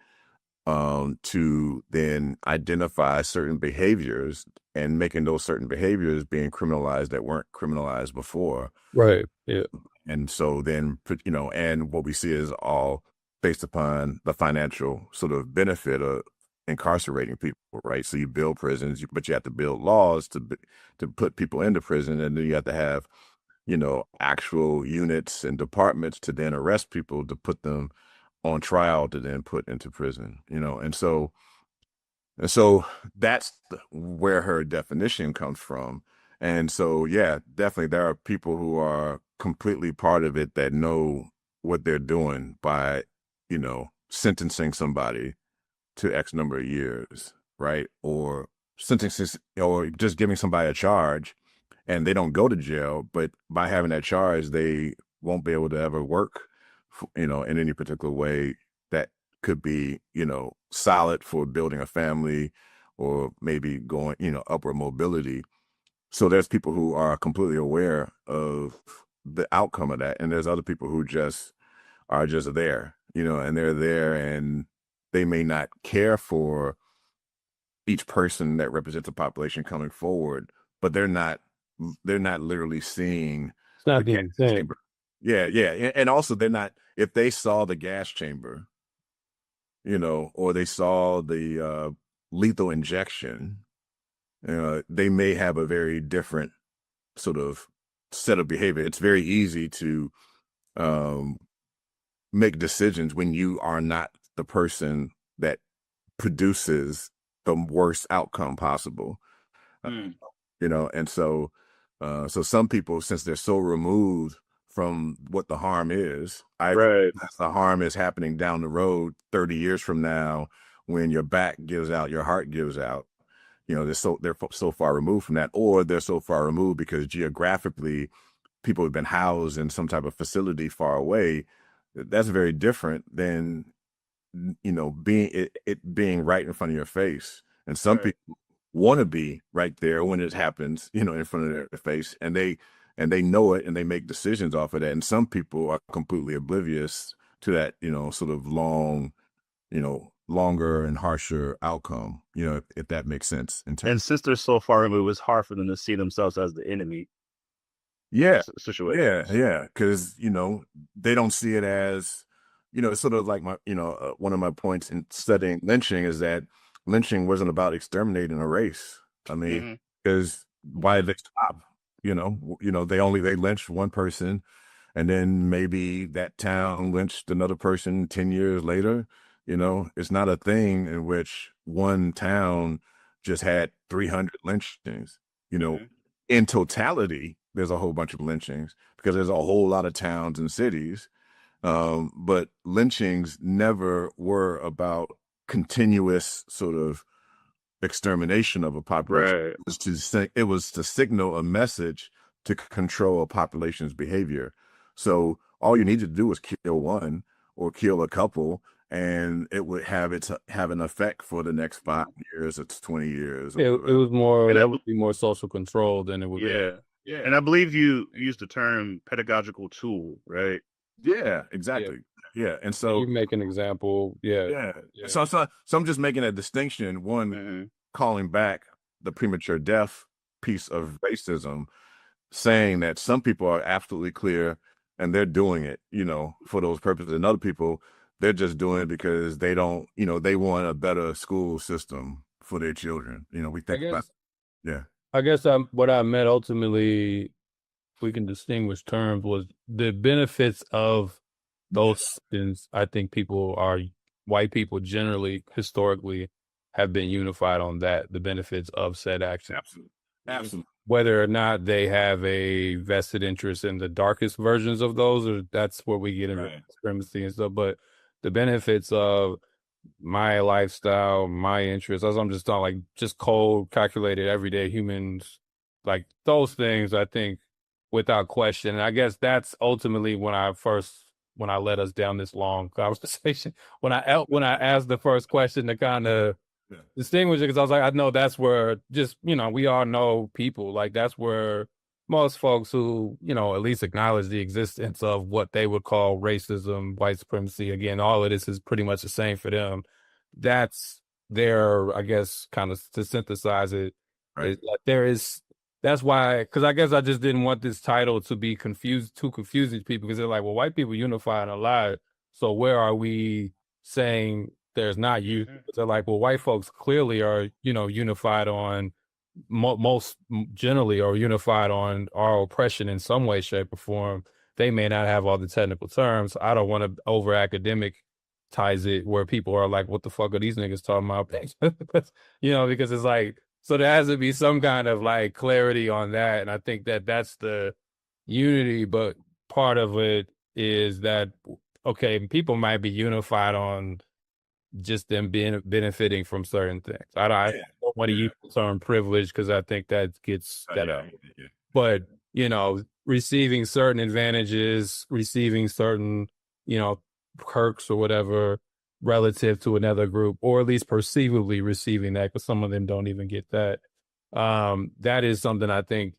to then identify certain behaviors and making those certain behaviors being criminalized that weren't criminalized before. Right. Yeah. And so then, and what we see is all based upon the financial sort of benefit of incarcerating people, right? So you build prisons, but you have to build laws to put people into prison, and then you have to have, actual units and departments to then arrest people, to put them on trial, to then put into prison, and so that's where her definition comes from. And so, yeah, definitely there are people who are completely part of it that know what they're doing by, sentencing somebody to X number of years, right? Or sentencing, or just giving somebody a charge and they don't go to jail, but by having that charge, they won't be able to ever work, in any particular way that could be, solid for building a family or maybe going, upward mobility. So there's people who are completely aware of the outcome of that. And there's other people who just are just there, and they're there and they may not care for each person that represents a population coming forward, but they're not literally seeing It's not the the gas intent. chamber. Yeah. And also they're not, if they saw the gas chamber, or they saw the lethal injection, they may have a very different sort of set of behavior. It's very easy to make decisions when you are not the person that produces the worst outcome possible. And so some people, since they're so removed from what the harm is, Right. the harm is happening down the road 30 years from now, when your back gives out, your heart gives out. They're so far removed from that, or they're so far removed because geographically people have been housed in some type of facility far away. That's very different than, being right in front of your face. And some people want to be right there when it happens, in front of their face, and they know it, and they make decisions off of that. And some people are completely oblivious to that, sort of longer and harsher outcome, if that makes sense. And since they're so far removed, it's hard for them to see themselves as the enemy. Yeah. Situation. Yeah. Because, they don't see it as, it's sort of like my, one of my points in studying lynching is that lynching wasn't about exterminating a race. I mean, because why did they stop? They lynched one person, and then maybe that town lynched another person 10 years later. It's not a thing in which one town just had 300 lynchings. In totality, there's a whole bunch of lynchings because there's a whole lot of towns and cities. But lynchings never were about continuous sort of extermination of a population. Right. It was to signal a message to control a population's behavior. So all you need to do is kill one or kill a couple, and it would have an effect for the next 5 years or 20 years. It was more, that would be more social control than it would be. Yeah. And I believe you used the term pedagogical tool, right? Yeah, exactly. Yeah. And so you make an example. Yeah. So I'm just making a distinction. One, calling back the premature death piece of racism, saying that some people are absolutely clear and they're doing it, for those purposes. And other people, they're just doing it because they don't, they want a better school system for their children. We think about, I guess what I meant ultimately, we can distinguish terms, was the benefits of those things. I think white people generally, historically, have been unified on that, the benefits of said action. Absolutely. Whether or not they have a vested interest in the darkest versions of those, or that's where we get into supremacy and stuff. But the benefits of my lifestyle, my interests, as I'm just talking, like just cold, calculated, everyday humans, like those things, I think, without question. And I guess that's ultimately when I led us down this long conversation, when I asked the first question to kind of distinguish it, because I was like, I know that's where just, we all know people, like that's where most folks who, at least acknowledge the existence of what they would call racism, white supremacy, again, all of this is pretty much the same for them. That's their, I guess, kind of to synthesize it, is like that's why, because I guess I just didn't want this title to be too confusing to people, because they're like, well, white people unify in a lot, so where are we saying there's not you? They're like, well, white folks clearly are, unified on most generally are unified on our oppression in some way, shape, or form. They may not have all the technical terms. I don't want to over academicize it where people are like, what the fuck are these niggas talking about? Because it's like, so there has to be some kind of like clarity on that. And I think that that's the unity, but part of it is that, okay, people might be unified on just them benefiting from certain things. I don't want to use the term privilege because I think that gets that out. But, receiving certain advantages, receiving certain, perks or whatever relative to another group, or at least perceivably receiving that, because some of them don't even get that. That is something I think,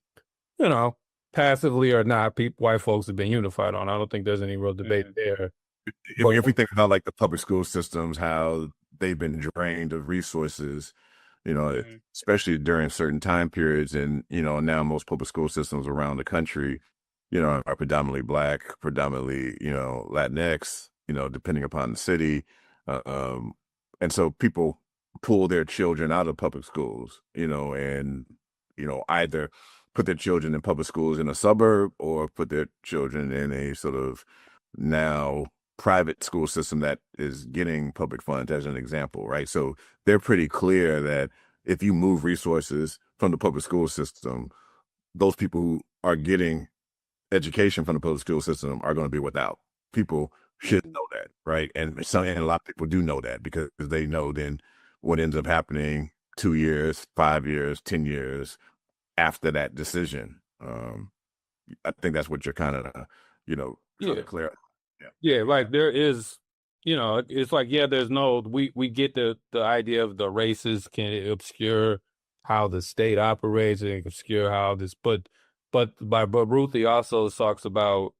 passively or not, white folks have been unified on. I don't think there's any real debate there. If we think about like the public school systems, how they've been drained of resources, especially during certain time periods, and now most public school systems around the country, are predominantly Black, predominantly Latinx, depending upon the city, and so people pull their children out of public schools, and either put their children in public schools in a suburb or put their children in a sort of now private school system that is getting public funds, as an example, right? So they're pretty clear that if you move resources from the public school system, those people who are getting education from the public school system are going to be without. People should know that, right? And a lot of people do know that, because they know then what ends up happening 2 years, 5 years, 10 years after that decision. I think that's what you're kind of, trying to clear up. Yeah, like there is, it's like, there's we get the idea of the races can obscure how the state operates and obscure how this, but Ruthie also talks about,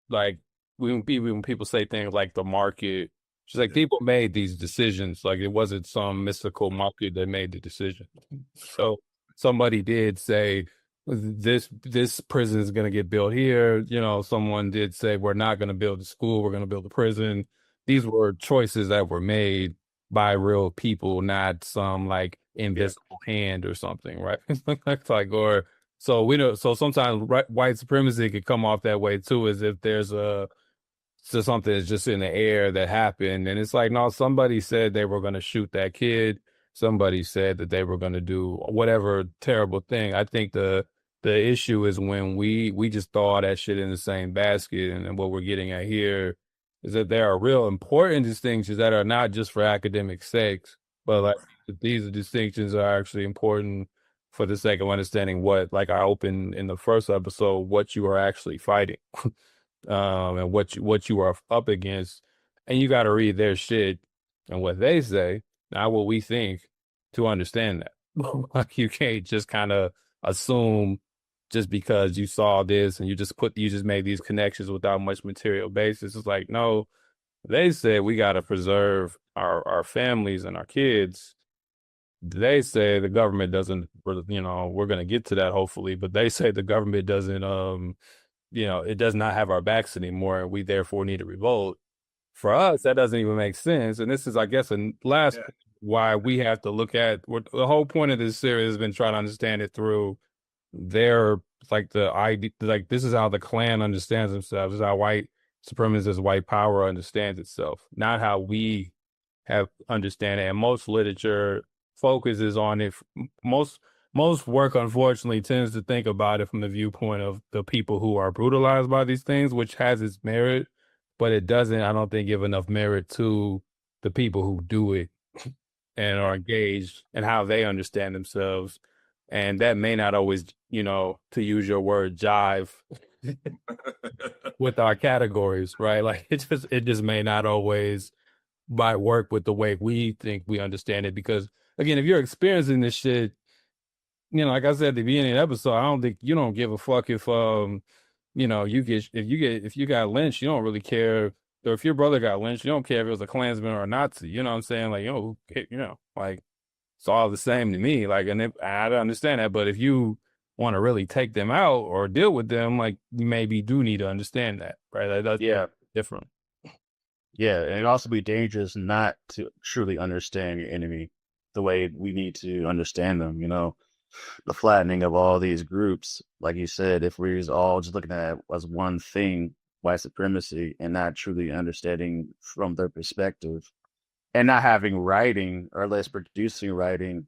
like when people say things like the market, she's like, people made these decisions. Like, it wasn't some mystical market that made the decision. So somebody did say, this prison is going to get built here. Someone did say, we're not going to build a school, we're going to build a prison. These were choices that were made by real people, not some like invisible hand or something, right? Like, or So we know. So sometimes white supremacy could come off that way too, as if there's something that's just in the air that happened, and it's like, no, somebody said they were going to shoot that kid. Somebody said that they were going to do whatever terrible thing. I think the issue is when we just throw all that shit in the same basket, and what we're getting at here is that there are real important distinctions that are not just for academic sakes, but like these distinctions are actually important for the sake of understanding what, like I opened in the first episode, what you are actually fighting. And what you are up against, and you got to read their shit and what they say, not what we think, to understand that. Like you can't just kind of assume just because you saw this and you just made these connections without much material basis. It's like, no, they said we got to preserve our families and our kids. They say the government doesn't, you know, we're going to get to that hopefully, but they say the government doesn't, you know, it does not have our backs anymore, and we therefore need to revolt. For us, that doesn't even make sense. And this is, I guess, why we have to look at the whole point of this series has been trying to understand it through their, like, the idea, like, this is how the Klan understands themselves. This is how white supremacist, white power understands itself, not how we have understand it. And most literature focuses on it. Most work, unfortunately, tends to think about it from the viewpoint of the people who are brutalized by these things, which has its merit, but it doesn't, I don't think, give enough merit to the people who do it and are engaged and how they understand themselves. And that may not always, you know, to use your word, jive with our categories, right? Like it just may not always might work with the way we think we understand it. Because again, if you're experiencing this shit, you know, like I said at the beginning of the episode, I don't think you don't give a fuck if you know, if you got lynched, you don't really care. Or if your brother got lynched, you don't care if it was a Klansman or a Nazi. You know what I'm saying? Like, like it's all the same to me. Like, and I understand that, but if you want to really take them out or deal with them, like, you maybe do need to understand that, right? Like, that's different. Yeah, and it'd also be dangerous not to truly understand your enemy the way we need to understand them, you know. The flattening of all these groups, like you said, if we're all just looking at it as one thing, white supremacy, and not truly understanding from their perspective, and not having writing, or less producing writing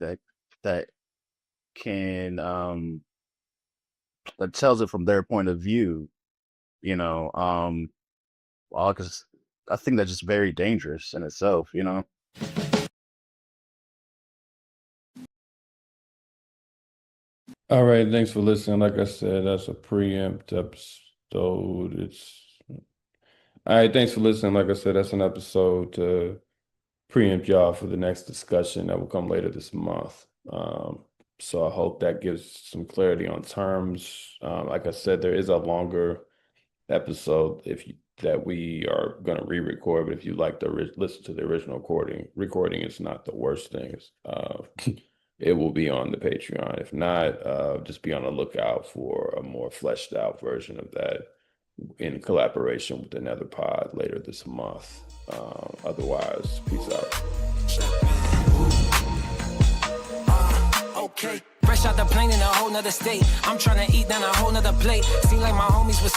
that can that tells it from their point of view, you know, well, because I think that's just very dangerous in itself, you know. All right, thanks for listening. Like I said, that's a preempt episode. All right, thanks for listening. Like I said, that's an episode to preempt y'all for the next discussion that will come later this month. So I hope that gives some clarity on terms. Like I said, there is a longer episode that we are going to re-record, but if you like to listen to the original recording, it's not the worst thing. It will be on the Patreon. If not, just be on the lookout for a more fleshed out version of that in collaboration with another pod later this month. Otherwise, peace out. Okay, fresh out the plane in a whole nother state. I'm trying to eat down a whole nother plate. Seem like my homies was